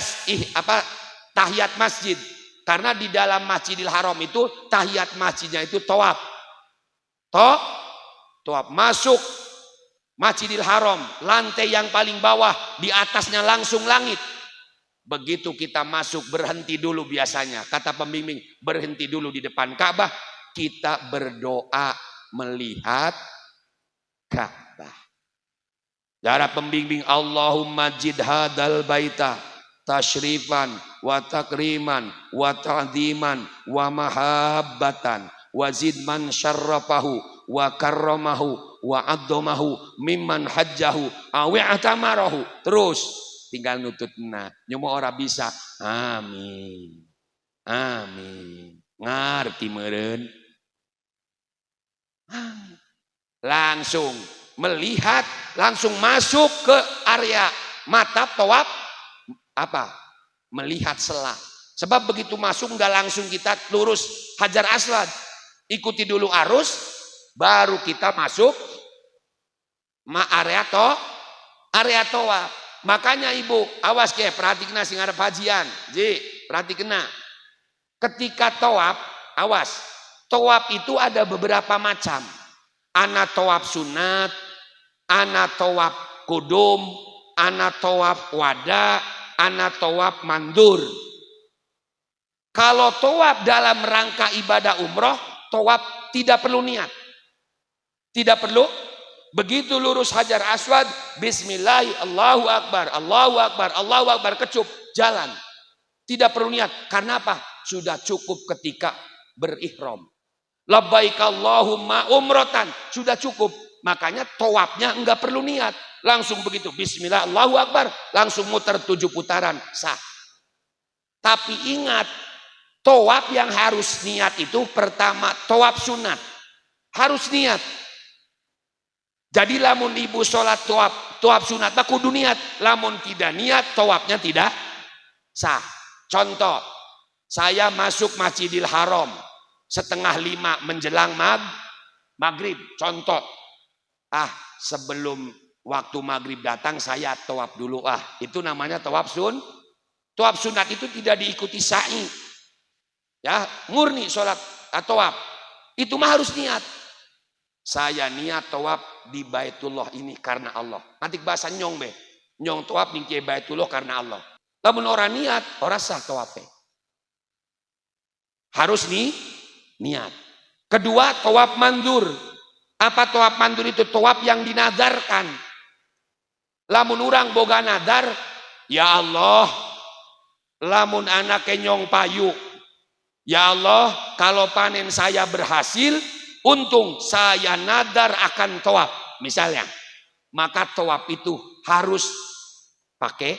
A: tahiyat masjid. Karena di dalam Masjidil Haram itu tahiyat masjidnya itu tawaf. Tawaf. Masuk Masjidil Haram, lantai yang paling bawah, di atasnya langsung langit. Begitu kita masuk berhenti dulu biasanya. Kata pembimbing, berhenti dulu di depan Ka'bah. Kita berdoa melihat Ka'bah. Cara pembimbing, Allahumma jid hadal baita tashrifan wa takriman wa ta'ziman wa mahabbatan wa zid man syarrafahu wa karramahu wa addomahu mimman hajjahu awi'atamarahu. Terus tinggal nututna nyomo ora bisa amin ngarti meureun langsung melihat, langsung masuk ke area mata tawaf melihat selah. Sebab begitu masuk nggak langsung kita lurus Hajar Aswad, ikuti dulu arus. baru kita masuk area tawaf. Makanya ibu, awas ke perhatikna sing arep hajian. Perhatikna. Ketika tawaf, awas. Tawaf itu ada beberapa macam. Ana tawaf sunat, ana tawaf kudum, ana tawaf wada, ana tawaf mandur. Kalau tawaf dalam rangka ibadah umroh, tawaf tidak perlu niat. Tidak perlu. Begitu lurus Hajar Aswad, bismillah, Allahu Akbar, Allahu Akbar, Allahu Akbar, kecup, jalan. Tidak perlu niat. Karena apa? Sudah cukup ketika berihram. Labbaik Allahumma umrotan. Sudah cukup. Makanya tawafnya enggak perlu niat. Langsung begitu, bismillah, Allahu Akbar, langsung muter 7 putaran, sah. Tapi ingat, tawaf yang harus niat itu pertama, tawaf sunat. Harus niat. Jadi lamun ibu sholat tawaf sunat, tak kudu niat. Lamun tidak niat, tawafnya tidak sah. Contoh, saya masuk Masjidil Haram 4:30 menjelang maghrib. Contoh, sebelum waktu maghrib datang saya tawaf dulu. Itu namanya tawaf sunat itu tidak diikuti sa'i. Ya, murni sholat tawaf. Itu mah harus niat. Saya niat tawaf di Baitullah ini karena Allah. Nanti bahasa nyong be. Nyong tawaf di Baitullah karena Allah. Lamun orang niat, orang sah tawafnya. Harus niat. Kedua, tawaf mandur. Apa tawaf mandur itu? Tawaf yang dinadarkan. Lamun orang boga nadar, ya Allah, lamun anaknya nyong payu. Ya Allah, kalau panen saya berhasil, untung saya nadar akan tawaf misalnya, maka tawaf itu harus pakai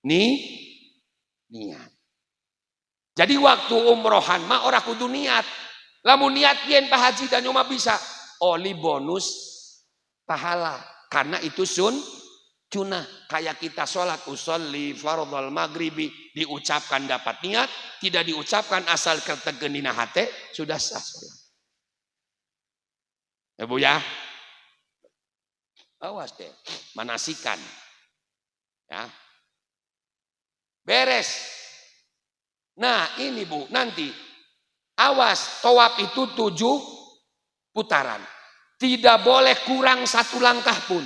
A: niat. Jadi waktu umrohan mah orang kudu niat. Lamun niat yen Pak Haji dan nyoma bisa oli bonus pahala karena itu sunnah. Kayak kita sholat usolli fardhal maghribi diucapkan dapat niat, tidak diucapkan asal ketegenina hate sudah sah sholat. Ya Bu ya, awas deh, manasikan, ya, beres. Nah ini Bu, nanti awas tawaf itu 7 putaran, tidak boleh kurang 1 langkah pun.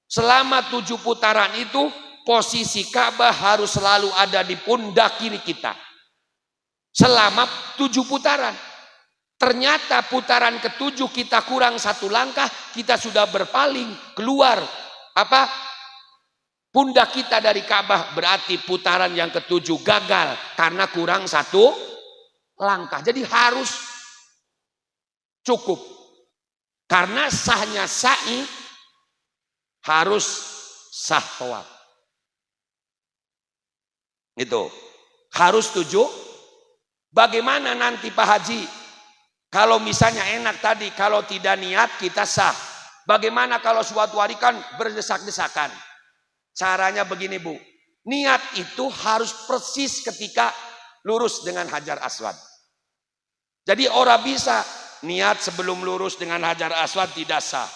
A: Selama 7 putaran itu posisi Ka'bah harus selalu ada di pundak kiri kita. Selama 7 putaran. Ternyata putaran ke-7 kita kurang 1 langkah, kita sudah berpaling keluar pundak kita dari Ka'bah, berarti putaran yang ke-7 gagal karena kurang 1 langkah. Jadi harus cukup. Karena sahnya sa'i harus sah tawaf. Itu harus 7. Bagaimana nanti Pak Haji? Kalau misalnya enak tadi, kalau tidak niat kita sah. Bagaimana kalau suatu hari kan berdesak-desakan? Caranya begini Bu, niat itu harus persis ketika lurus dengan Hajar Aswad. Jadi orang bisa niat sebelum lurus dengan Hajar Aswad tidak sah.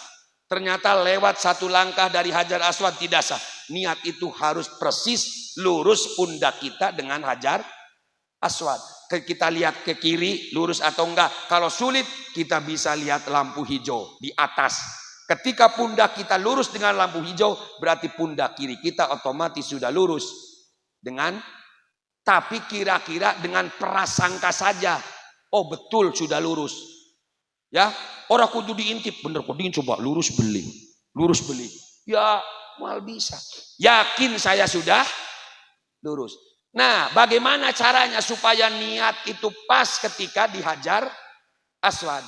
A: Ternyata lewat 1 langkah dari Hajar Aswad tidak sah. Niat itu harus persis lurus pundak kita dengan Hajar Aswad. Kita lihat ke kiri lurus atau enggak. Kalau sulit kita bisa lihat lampu hijau di atas. Ketika pundak kita lurus dengan lampu hijau, berarti pundak kiri kita otomatis sudah lurus. Tapi kira-kira dengan prasangka saja, oh betul sudah lurus. Ya, orang kudu diintip, bener kudin coba lurus beling. Ya, mal bisa. Yakin saya sudah lurus. Nah, bagaimana caranya supaya niat itu pas ketika di Hajar Aswad?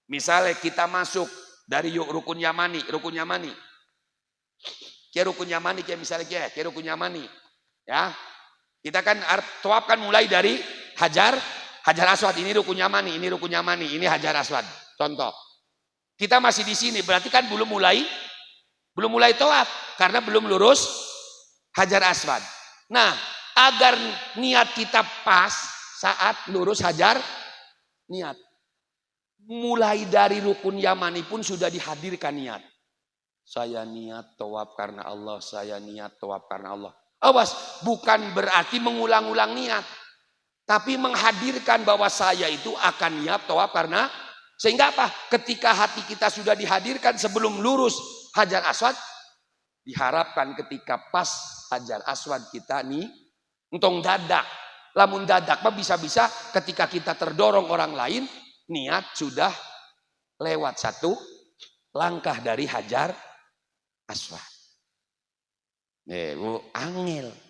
A: Misalnya kita masuk dari Rukun Yamani. Kayak Rukun Yamani kayak misalnya kayak Rukun Yamani. Ya. Kita kan tawaf kan mulai dari Hajar Aswad, ini Rukun Yamani, ini Hajar Aswad. Contoh. Kita masih di sini, berarti kan belum mulai tawaf karena belum lurus Hajar Aswad. Nah, agar niat kita pas saat lurus Hajar, niat Mulai dari rukun Yamani pun sudah dihadirkan niat. Saya niat tawaf karena Allah, saya niat tawaf karena Allah. Awas, bukan berarti mengulang-ulang niat. Tapi menghadirkan bahwa saya itu akan niat tawaf karena, sehingga apa? Ketika hati kita sudah dihadirkan sebelum lurus Hajar Aswad, diharapkan ketika pas Hajar Aswad kita nih, entong dadak. Lamun dadak mah bisa-bisa ketika kita terdorong orang lain, niat sudah lewat satu langkah dari Hajar Aswad. Bu, angel.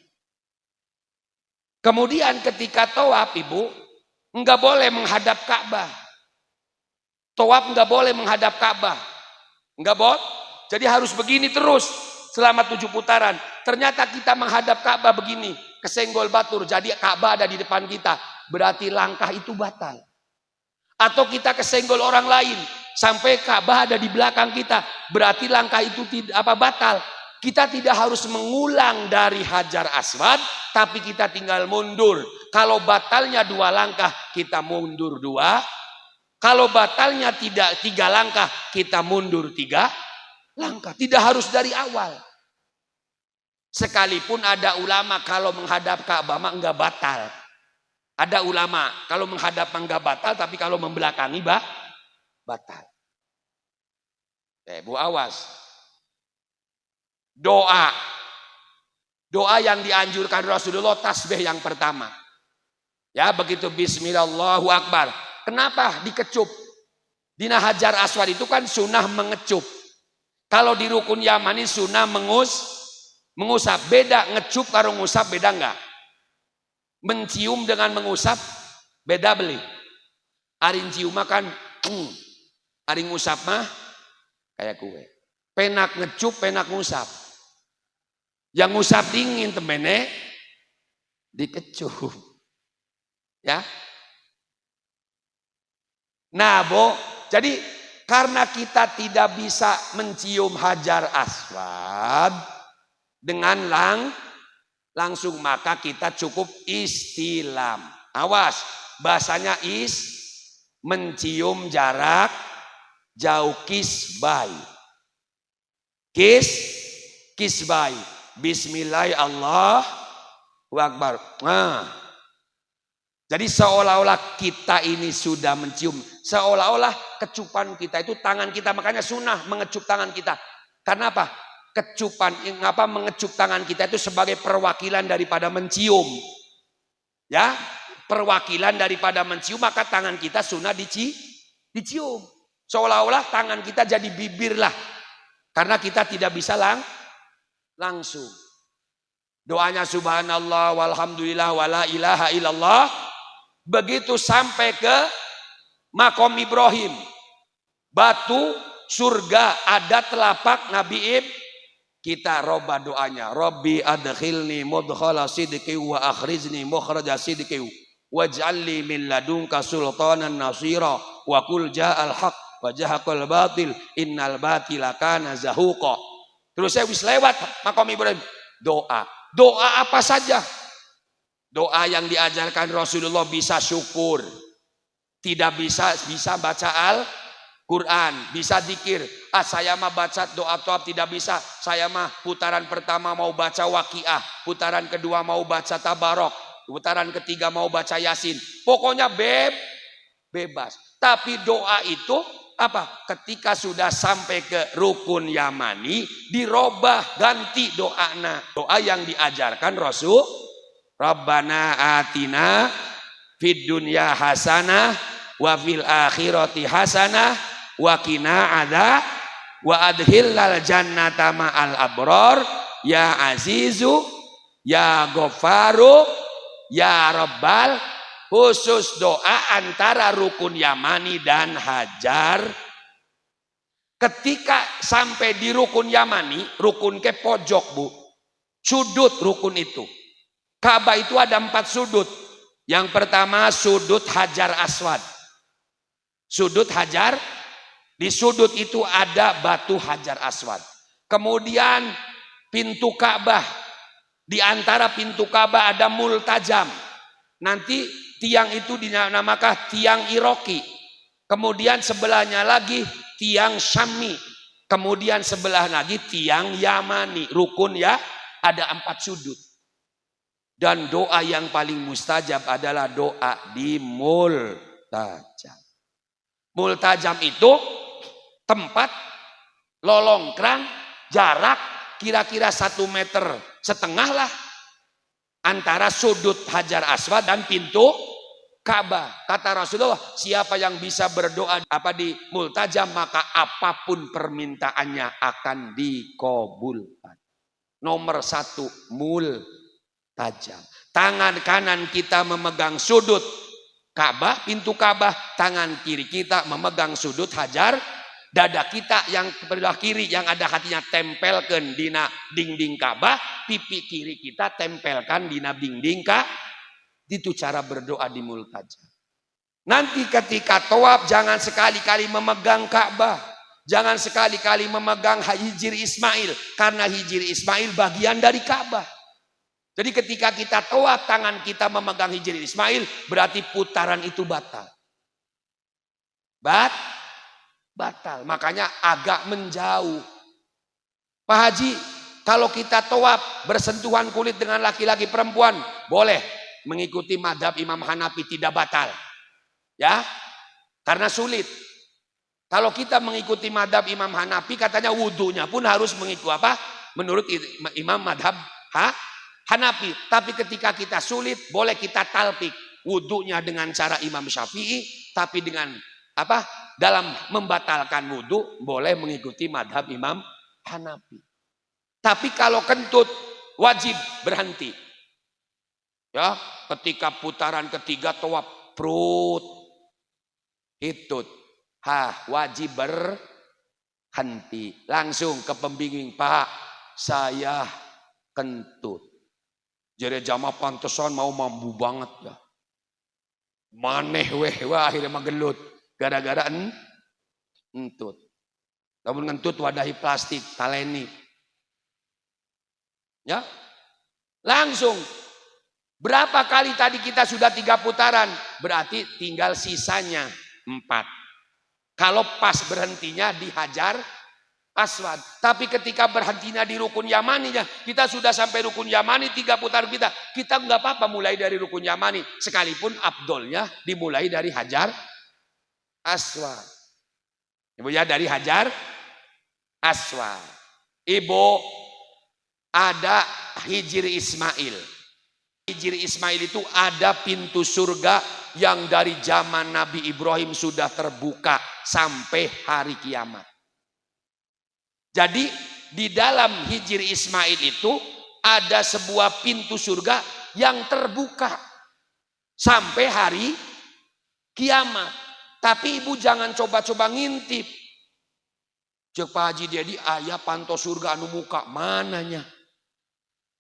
A: Kemudian ketika tawaf ibu, enggak boleh menghadap Ka'bah. Tawaf enggak boleh menghadap Ka'bah. Enggak boleh. Jadi harus begini terus selama 7 putaran. Ternyata kita menghadap Ka'bah begini, kesenggol batur. Jadi Ka'bah ada di depan kita. Berarti langkah itu batal. Atau kita kesenggol orang lain sampai Ka'bah ada di belakang kita. Berarti langkah itu tidak batal. Kita tidak harus mengulang dari Hajar Aswad, tapi kita tinggal mundur. Kalau batalnya 2 langkah, kita mundur 2. Kalau batalnya 3 langkah, kita mundur 3 langkah. Tidak harus dari awal. Sekalipun ada ulama kalau menghadap Ka'bah mah enggak batal. Ada ulama kalau menghadap enggak batal, tapi kalau membelakangi batal. Bu, awas. Doa yang dianjurkan Rasulullah, tasbih yang pertama. Ya, begitu bismillahirrahmanirrahim, Allahu Akbar. Kenapa dikecup? Di Hajar Aswad itu kan sunnah mengecup. Kalau di rukun Yamani sunnah mengusap. Beda ngecup karo ngusap, beda enggak? Mencium dengan mengusap beda beli. Ari cium makan, ari ngusap mah kayak kue. Penak ngecup, penak ngusap. Yang ngusap dingin temene dikecup. Ya. Nah, Bu, jadi karena kita tidak bisa mencium Hajar Aswad dengan langsung, maka kita cukup istilam. Awas, bahasanya mencium jarak jauh, kisbai. Kisbai. Bismillahirrahmanirrahim, Akbar. Nah, jadi seolah-olah kita ini sudah mencium, seolah-olah kecupan kita itu tangan kita, makanya sunnah mengecup tangan kita. Karena apa? Mengecup tangan kita itu sebagai perwakilan daripada mencium. Ya, perwakilan daripada mencium, maka tangan kita sunnah dicium. Seolah-olah tangan kita jadi bibir lah. Karena kita tidak bisa langsung. Doanya subhanallah walhamdulillah wala ilaha illallah. Begitu sampai ke Makom Ibrahim, batu surga, ada telapak Nabi kita roba doanya. Rabbi adkhilni mudkhala sidqi wa akhrizni mukhraja sidqi waj'alni min ladunka sultanan nasira wa qul ja'al haq wa jahaqal batil innal batila kana zahuqa. Terus saya wis lewat Makom Ibrahim. Doa apa saja. Doa yang diajarkan Rasulullah, bisa syukur. Tidak bisa baca Al-Quran. Bisa zikir. Saya mah baca doa toab tidak bisa. Saya mah putaran pertama mau baca Waqiah. Putaran kedua mau baca Tabarok. Putaran ketiga mau baca Yasin. Pokoknya bebas. Tapi doa itu ketika sudah sampai ke rukun Yamani, dirobah, ganti doana. Doa yang diajarkan Rasul, Rabbana atina fid dunya hasanah wa fil akhirati hasanah wa qina adza wa adkhilnal jannata ma'al abrar ya azizu ya ghafaru ya rabbal. Khusus doa antara rukun Yamani dan Hajar. Ketika sampai di rukun Yamani, rukun ke pojok, Bu. Sudut rukun itu. Ka'bah itu ada 4 sudut. Yang pertama sudut Hajar Aswad. Sudut Hajar, di sudut itu ada batu Hajar Aswad. Kemudian pintu Ka'bah. Di antara pintu Ka'bah ada multajam. Nanti tiang itu dinamakan tiang Iroki. Kemudian sebelahnya lagi tiang Syami. Kemudian sebelah lagi tiang Yamani. Rukun ya, ada 4 sudut. Dan doa yang paling mustajab adalah doa di multajam. Multajam itu tempat lolongkrang jarak kira-kira 1,5 meter lah antara sudut Hajar Aswad dan pintu Ka'bah. Kata Rasulullah, siapa yang bisa berdoa di multajam, maka apapun permintaannya akan dikabulkan. Nomor 1, multajam. Tangan kanan kita memegang sudut Ka'bah, pintu Ka'bah, tangan kiri kita memegang sudut Hajar. Dada kita yang sebelah kiri yang ada hatinya tempelkan dina dinding Ka'bah, pipi kiri kita tempelkan dina dinding Ka'bah. Itu cara berdoa di multajam. Nanti ketika tawaf jangan sekali-kali memegang Ka'bah, jangan sekali-kali memegang Hijr Ismail, karena Hijr Ismail bagian dari Ka'bah. Jadi ketika kita tawaf tangan kita memegang Hijr Ismail, berarti putaran itu batal. Batal. Makanya agak menjauh. Pak Haji, kalau kita tawaf bersentuhan kulit dengan laki-laki perempuan, boleh. Mengikuti madhab Imam Hanafi tidak batal. Ya, karena sulit. Kalau kita mengikuti madhab Imam Hanafi, katanya wudhunya pun harus mengikuti apa? Menurut Imam madhab Hanafi. Tapi ketika kita sulit, boleh kita talpik wudhunya dengan cara Imam Syafi'i, tapi dengan apa? Dalam membatalkan wudhu, boleh mengikuti madhab Imam Hanafi. Tapi kalau kentut, wajib berhenti. Ya, ketika putaran ketiga tawaf perut hitut, wajib berhenti. Langsung ke pembimbing, Pak, saya kentut. Jadi jamaah pantesan mau mambu banget ya. Maneh akhirnya magelut gara-gara entut. Namun ngentut wadahi plastik taleni. Ya, langsung. Berapa kali tadi kita sudah 3 putaran, berarti tinggal sisanya 4. Kalau pas berhentinya di Hajar Aswad. Tapi ketika berhentinya di Rukun Yamani, kita sudah sampai Rukun Yamani 3 putaran kita nggak apa-apa mulai dari Rukun Yamani. Sekalipun afdolnya dimulai dari Hajar Aswad. Ibu ya, dari Hajar Aswad. Ibu, ada Hijr Ismail. Hijr Ismail itu ada pintu surga yang dari zaman Nabi Ibrahim sudah terbuka sampai hari kiamat. Jadi di dalam Hijr Ismail itu ada sebuah pintu surga yang terbuka sampai hari kiamat. Tapi ibu jangan coba-coba ngintip. Cek Pak Haji Dedi, ayah panto surga anu muka mananya?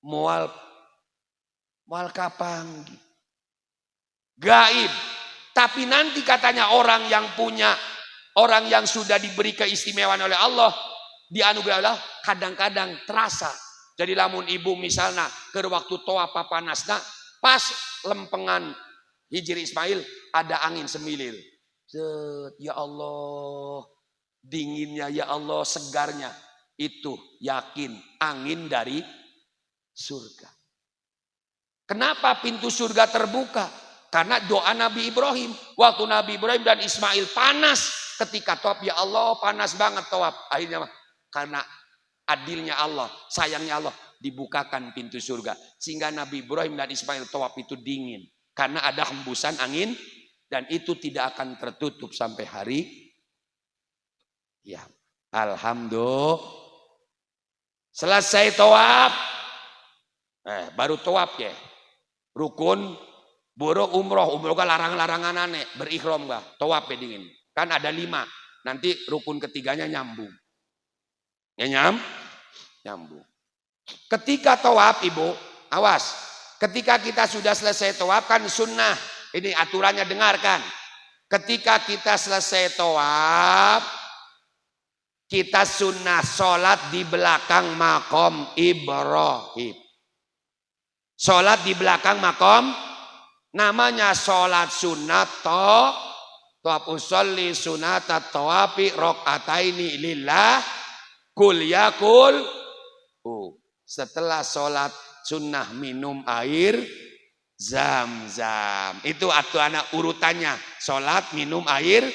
A: Mual kapanggi. Gaib. Tapi nanti katanya orang yang sudah diberi keistimewaan oleh Allah, dianugerah Allah, kadang-kadang terasa. Jadi lamun ibu misalnya ke waktu toa papanasna, pas lempengan Hijr Ismail ada angin semilir. Ya Allah, dinginnya, ya Allah, segarnya. Itu yakin angin dari surga. Kenapa pintu surga terbuka? Karena doa Nabi Ibrahim. Waktu Nabi Ibrahim dan Ismail panas ketika tawaf, ya Allah panas banget tawaf. Akhirnya karena adilnya Allah, sayangnya Allah, dibukakan pintu surga. Sehingga Nabi Ibrahim dan Ismail tawaf itu dingin. Karena ada hembusan angin dan itu tidak akan tertutup sampai hari. Ya, alhamdulillah. Selesai tawaf. Baru tawaf ya. Rukun, boro umroh kan larang-larangan aneh, berikhram gak, tawaf ya dingin. Kan ada 5, nanti rukun ketiganya nyambung. Ya nyambung. Ketika tawaf ibu, awas. Ketika kita sudah selesai tawaf kan sunnah. Ini aturannya dengarkan. Ketika kita selesai tawaf, kita sunnah sholat di belakang makom Ibrahim. Sholat di belakang makom namanya sholat sunat Tawaf usolli sunata tawafi rok'ataini lillah kul yakul. Setelah sholat sunnah minum air zam-zam. Itu anak urutannya. Sholat minum air,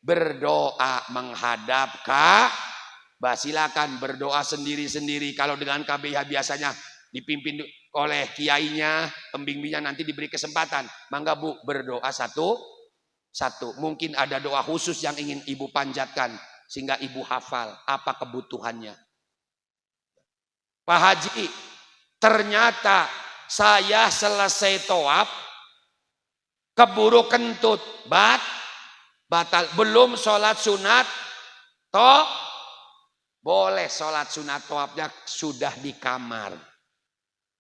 A: berdoa menghadap Ka'bah. Silakan berdoa sendiri-sendiri. Kalau dengan KBH biasanya dipimpin oleh kiainya, pembimbingnya, nanti diberi kesempatan. Mangga Bu berdoa satu. Mungkin ada doa khusus yang ingin ibu panjatkan sehingga ibu hafal apa kebutuhannya. Pak Haji, ternyata saya selesai tawaf keburu kentut, batal, belum sholat sunat boleh sholat sunat tawafnya sudah di kamar.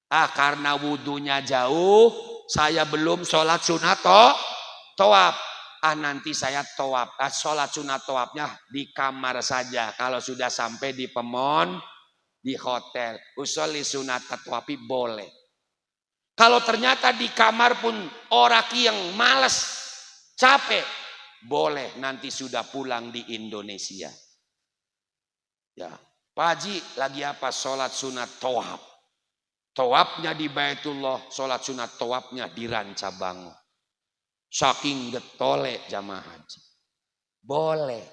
A: Karena wudhunya jauh, saya belum sholat sunat tawaf. Nanti saya tawaf, sholat sunat tawafnya di kamar saja. Kalau sudah sampai di Pemon, di hotel, usolli sunat tawafi boleh. Kalau ternyata di kamar pun orang yang malas, capek, boleh nanti sudah pulang di Indonesia. Ya, Pak Haji lagi apa? Sholat sunat tawaf. Tawafnya di Baitullah, sholat sunat tawafnya di Rancabango. Saking getole jamaah haji. Boleh.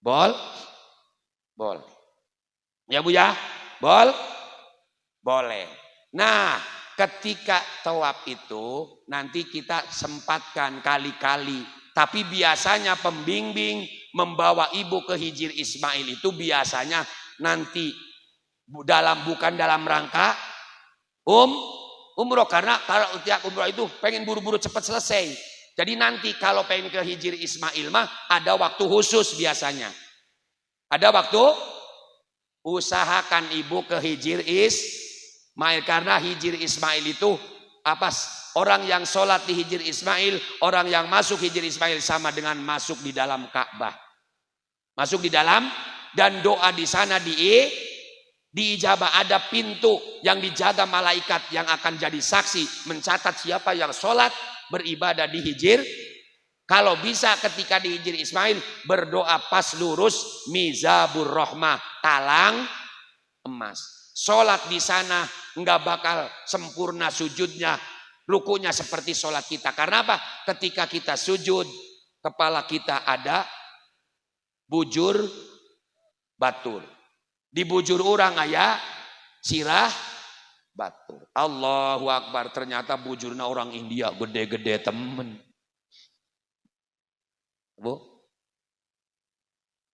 A: Boleh. Ya Bu ya? Boleh. Nah, ketika tawaf itu nanti kita sempatkan kali-kali. Tapi biasanya pembimbing membawa ibu ke Hijir Ismail itu biasanya nanti bukan dalam rangka umroh, karena kalau tiap umroh itu pengen buru-buru cepat selesai. Jadi nanti kalau pengen ke Hijir Ismail mah ada waktu khusus biasanya. Ada waktu, usahakan ibu ke Hijir Ismail karena Hijir Ismail itu orang yang sholat di Hijir Ismail, orang yang masuk Hijir Ismail sama dengan masuk di dalam Ka'bah. Masuk di dalam dan doa di sana diijabah. Ada pintu yang dijaga malaikat yang akan jadi saksi mencatat siapa yang sholat beribadah di Hijir. Kalau bisa ketika di Hijir Ismail berdoa pas lurus mizabur rohmah, talang emas. Sholat di sana nggak bakal sempurna sujudnya, rukunya seperti sholat kita. Karena apa? Ketika kita sujud, kepala kita ada bujur batur. Di bujur orang ayah sirah batur. Allahu Akbar, ternyata bujurna orang India gede-gede temen. Bu,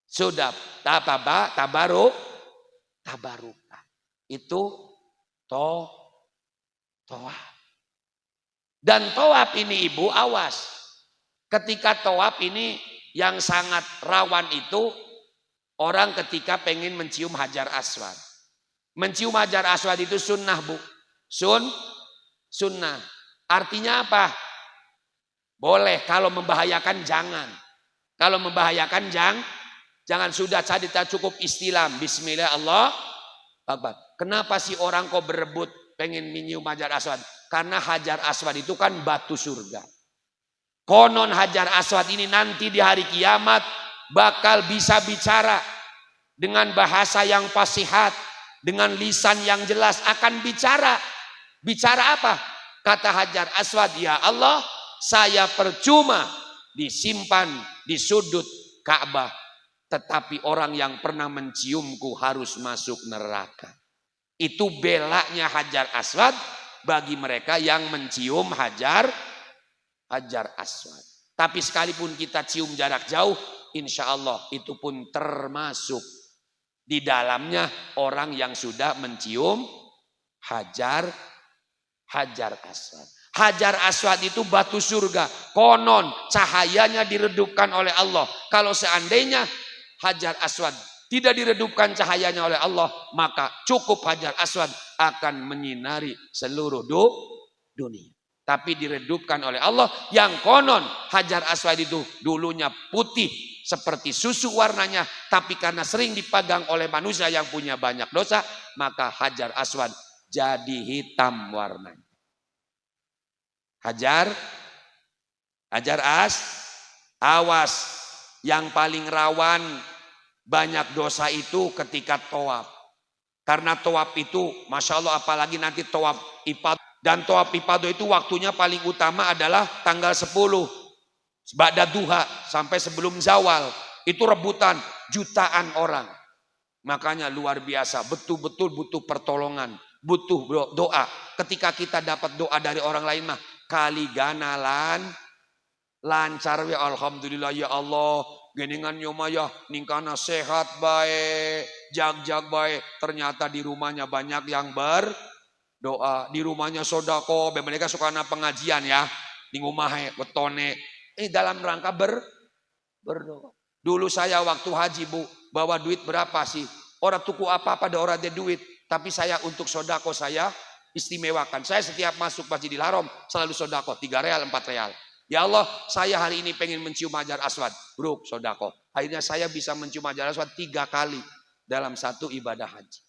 A: sudah tabaruk itu tawaf. Dan tawaf ini ibu awas. Ketika tawaf ini yang sangat rawan itu orang ketika pengen mencium Hajar Aswad. Mencium Hajar Aswad itu sunnah Bu. Sunnah. Artinya apa? Boleh, kalau membahayakan jangan. Kalau membahayakan jangan. Sudah kita cukup istilah bismillah Allah Akbar. Kenapa sih orang kok berebut pengen menyium Hajar Aswad? Karena Hajar Aswad itu kan batu surga. Konon Hajar Aswad ini nanti di hari kiamat bakal bisa bicara dengan bahasa yang fasihat, dengan lisan yang jelas, akan bicara. Bicara apa? Kata Hajar Aswad, ya Allah, saya percuma disimpan di sudut Ka'bah, tetapi orang yang pernah menciumku harus masuk neraka. Itu belanya Hajar Aswad bagi mereka yang mencium Hajar Aswad. Tapi sekalipun kita cium jarak jauh, insya Allah itu pun termasuk di dalamnya orang yang sudah mencium Hajar Aswad. Hajar Aswad itu batu surga. Konon cahayanya diredupkan oleh Allah. Kalau seandainya Hajar Aswad tidak diredupkan cahayanya oleh Allah, maka cukup Hajar Aswad akan menyinari seluruh dunia. Tapi diredupkan oleh Allah, yang konon Hajar Aswad itu dulunya putih seperti susu warnanya, tapi karena sering dipegang oleh manusia yang punya banyak dosa, maka Hajar Aswad jadi hitam warnanya. Hajar Awas, yang paling rawan banyak dosa itu ketika tawaf. Karena tawaf itu, Masya Allah, apalagi nanti tawaf ifadah. Dan tawaf ifadah itu waktunya paling utama adalah tanggal 10. Ba'da duha sampai sebelum zawal. Itu rebutan jutaan orang. Makanya luar biasa, betul-betul butuh pertolongan, butuh doa. Ketika kita dapat doa dari orang lain mah, kali ganalan, lancar ya alhamdulillah ya Allah, geningan nyomaya ningkana sehat baik, jag baik. Ternyata di rumahnya banyak yang berdoa, di rumahnya sodako, mereka suka pengajian ya, di rumah wetone, dalam rangka berdoa. Dulu saya waktu haji bu, bawa duit berapa sih? Orang tuku apa-apa ada orang ada duit. Tapi saya untuk sodako saya istimewakan. Saya setiap masuk Masjidil Haram selalu sodako. 3 real, 4 real. Ya Allah, saya hari ini pengen mencium Hajar Aswad. Bro, sodako. Akhirnya saya bisa mencium Hajar Aswad 3 kali dalam satu ibadah haji.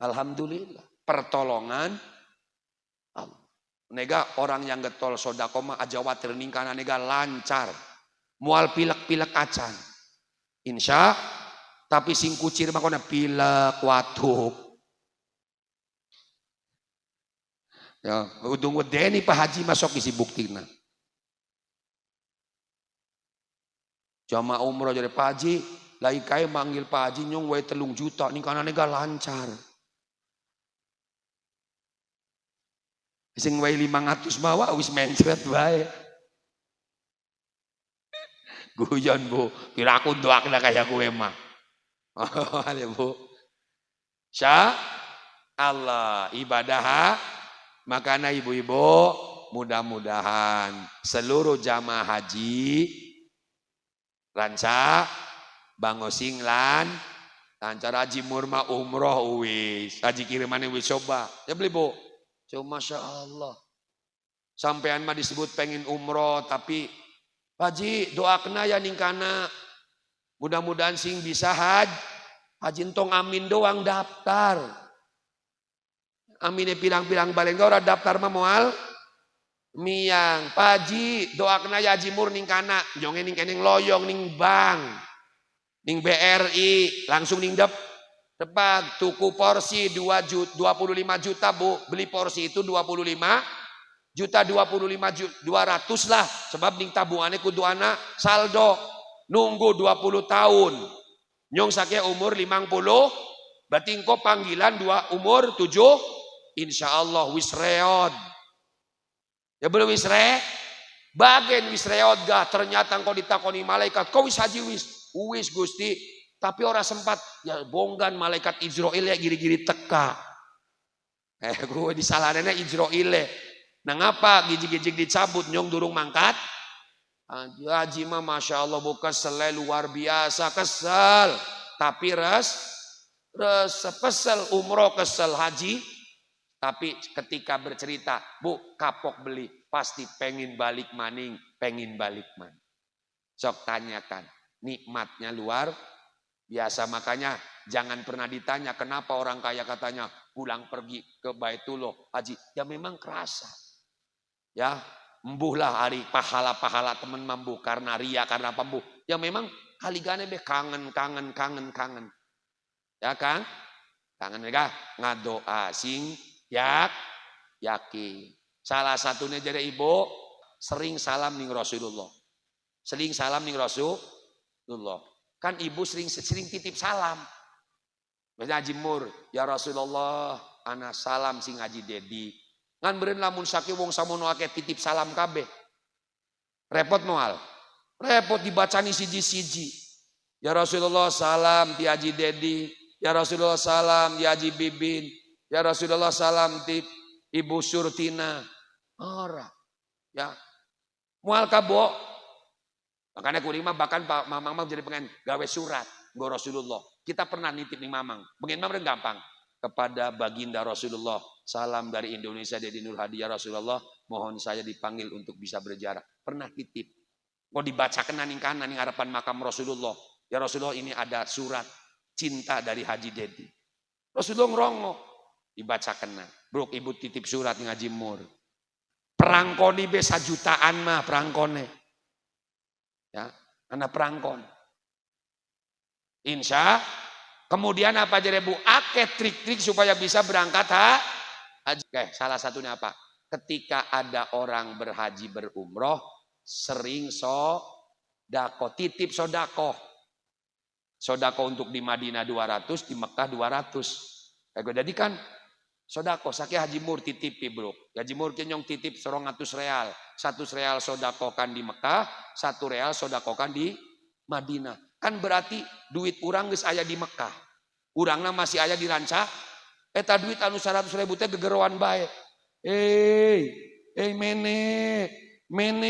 A: Alhamdulillah. Pertolongan Allah. Nega orang yang getol sodako mah aja watir ningkana nega lancar. Mual pilek-pilek acan. Insya, tapi sing kucir mah kona pilek watuk. Ya, udung wedeni Pak Haji masuk isi buktina. Jamaah umroh jadi Pak Haji, lagi kaya manggil Pak Haji nyong wae 3 juta nih karena nega lancar. Sing wae 500 bawa wis mencret bae. Guyon bu, kira aku doakan kayak gue mah. Oh, bu. Insya Allah ibadah. Makanya ibu-ibu mudah-mudahan seluruh jamaah haji lancar, bangosing lan lancar haji murma umroh wis, haji kirimannya wis coba. Ya beli bu, coba Masya Allah. Sampean mah disebut pengen umroh tapi Haji doa kena ya ningkana. Mudah-mudahan sing bisa haji entong amin doang daftar. Aminnya pilang-pilang balik orang daftar mah moal miang. Paji doa kena ya haji mur ningkana. Jonge ningkana loyong ning bank. Ning BRI langsung ning depan tuku porsi 25 juta bu. Beli porsi itu 25 juta 200 lah sebab ning tabungannya kudu anak saldo nunggu 20 tahun nyong sakya umur 50 berarti engkau panggilan umur 7 insya Allah wis reod ya belum wis bagian wis reod gak ternyata engkau ditakoni malaikat kau wis haji wis Gusti tapi orang sempat ya bonggan malaikat Israel ya giri-giri teka gue disalahannya Israel nah ngapa gijik-gijik dicabut nyong durung mangkat haji mah Masya Allah bu kesel luar biasa kesel tapi pesel umroh kesel haji tapi ketika bercerita bu kapok beli pasti pengen balik maning sok tanyakan nikmatnya luar biasa makanya jangan pernah ditanya kenapa orang kaya katanya pulang pergi ke Baitullah haji ya memang kerasa ya embuhlah hari pahala-pahala teman mambu karena ria karena pembuh ya memang haligane be kangen ya kan kangen mereka ngadoa sing yakin salah satunya jadi ibu sering salam ning Rasulullah kan ibu sering titip salam Haji Mur ya Rasulullah anak salam sing Haji Dedi ngan beren lamun sakit wong samono ake titip salam kabeh. Repot moal. Repot dibacani siji-siji. Ya Rasulullah salam di Haji Dedi. Ya Rasulullah salam di Haji Bibin. Ya Rasulullah salam di Ibu Surtina. Ora. Ya. Moal kabo. Makanya kurima bahkan Pak Mamang jadi pengen gawe surat nggo Rasulullah. Kita pernah nitip nih Mamang. Pengen Mamang gampang. Kepada baginda Rasulullah salam dari Indonesia Dedi Nur Hadi ya Rasulullah mohon saya dipanggil untuk bisa berjarak pernah titip mau dibacakan ning kanan ning harapan makam Rasulullah ya Rasulullah ini ada surat cinta dari Haji Dedi Rasulullah ngerongo dibacakan bro ibu titip surat ning Haji Mur perangkoni be 1 jutaan mah perangkone Ya, anak perangkon. Insya. Kemudian apa jadi Bu? Ake trik-trik supaya bisa berangkat haji. Oke, salah satunya apa? Ketika ada orang berhaji berumroh, sering sodako, titip sodako. Sodako untuk di Madinah 200, di Mekah 200. Jadi kan sodako, sakit haji mur titipi bro. Haji mur kenyong titip 200 real. 1 real sodakokan di Mekah, 1 real sodakokan di Madinah. Kan berarti duit urang geus aya di Mekah. Urangna masih aya di Ranca. Eta duit anu 100 ribu teh gegeroan bae. Mene.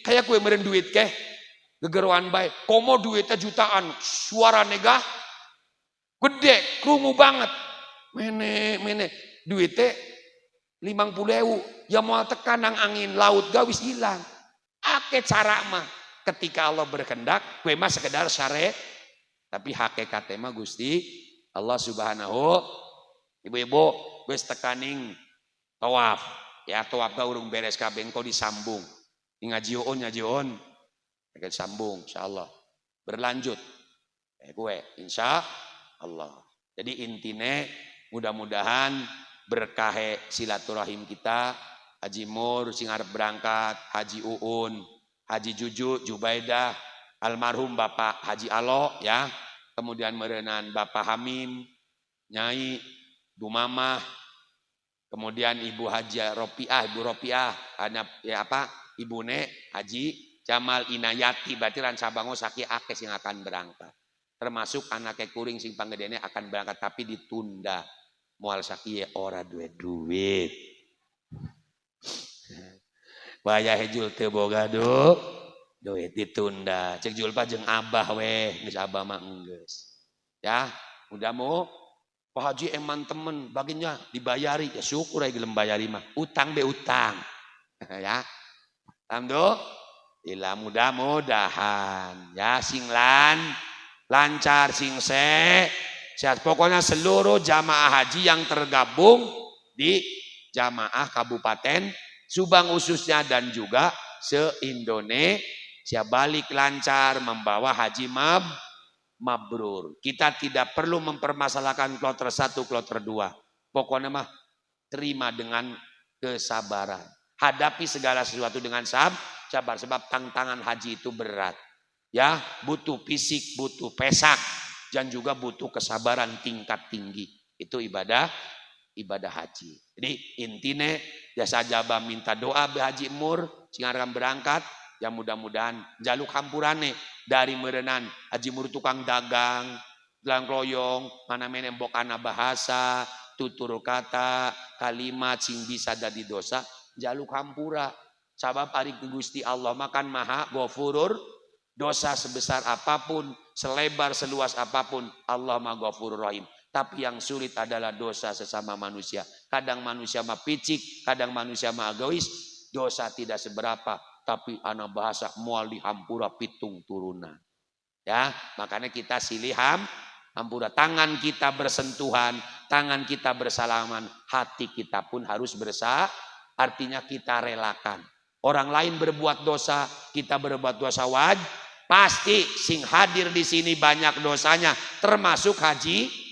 A: Kayak kue meren duit keh. Gegeroan bae. Komo duitnya jutaan. Suara negah. Gede. Krungu banget. Mene. Duitnya 50.000. Ya mau tekan nang angin laut gawis hilang. Ake cara mah. Ketika Allah berkehendak, kue mah sekedar syare, tapi hakikatnya mah Gusti Allah Subhanahu. Ibu-ibu, gue tekaning tawaf, ya tawaf ga urung beres kabeh engko disambung. Ngajiun, akan sambung, insyaallah. Berlanjut, gue, insya Allah. Jadi intine mudah-mudahan berkah silaturahim kita, Haji Mur sing arep berangkat, Haji Uun, Haji Juju, Jubaidah, almarhum Bapak Haji Alo, ya, kemudian merenan Bapak Hamim, Nyai, Bu Mamah, kemudian Ibu Haji Ibu Ropiah, anak ya apa, Ibune Haji Jamal Inayati, berarti rancabango saki akes yang akan berangkat, termasuk anaknya kuring sing panggedene akan berangkat tapi ditunda, mual saki ora duit. Wayah hejul teu boga duit ditunda. Cek Julpa jeung Abah weh, geus Abah mah enggeus. Ya, udah mau Pak Haji eman temen baginya dibayari, ya syukur aja gelem bayari mah. Utang be utang. Ya. Alhamdulillah mudah-mudahan ya sing lancar sing sehat. Pokoknya seluruh jamaah haji yang tergabung di jamaah Kabupaten Subang khususnya dan juga se-Indonesia balik lancar membawa haji mabrur. Kita tidak perlu mempermasalahkan kloter 1, kloter 2. Pokoknya mah terima dengan kesabaran. Hadapi segala sesuatu dengan sabar sebab tantangan haji itu berat. Ya, butuh fisik, butuh pesak dan juga butuh kesabaran tingkat tinggi. Itu ibadah haji. Jadi intine jasa jaba minta doa be Haji Mur sing akan berangkat, ya mudah-mudahan jaluk hampurane dari merenan Haji Mur tukang dagang, gelang royong, mana menembok anak bahasa, tutur kata, kalimat sing bisa dadi dosa, jaluk hampura. Sabab ari Gusti Allah makan maha ghafurur, dosa sebesar apapun, selebar seluas apapun, Allah maha ghafurur rahim. Tapi yang sulit adalah dosa sesama manusia. Kadang manusia mah picik, kadang manusia mah egois. Dosa tidak seberapa, tapi anak bahasa mual dihampura pitung turunan. Ya, makanya kita silih hampura. Tangan kita bersentuhan, tangan kita bersalaman, hati kita pun harus artinya kita relakan. Orang lain berbuat dosa, kita berbuat dosa pasti sing hadir di sini banyak dosanya, termasuk Haji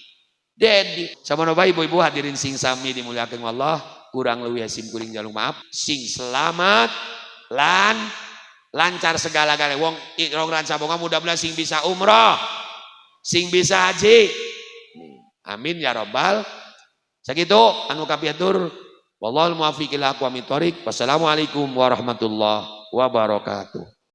A: Dedi. Sama noba ibu-ibu hadirin sing sami dimuliakan Allah, kurang lebih sim kuring jaluk maaf, sing selamat lancar segala-galanya. Wong ranca bonga mudah-mudahan sing bisa umroh, sing bisa haji. Amin ya robbal. Sakitu anu kapiatur. Wallahul muwaffiq ila aqwamit thoriq. Wassalamualaikum warahmatullahi wabarakatuh.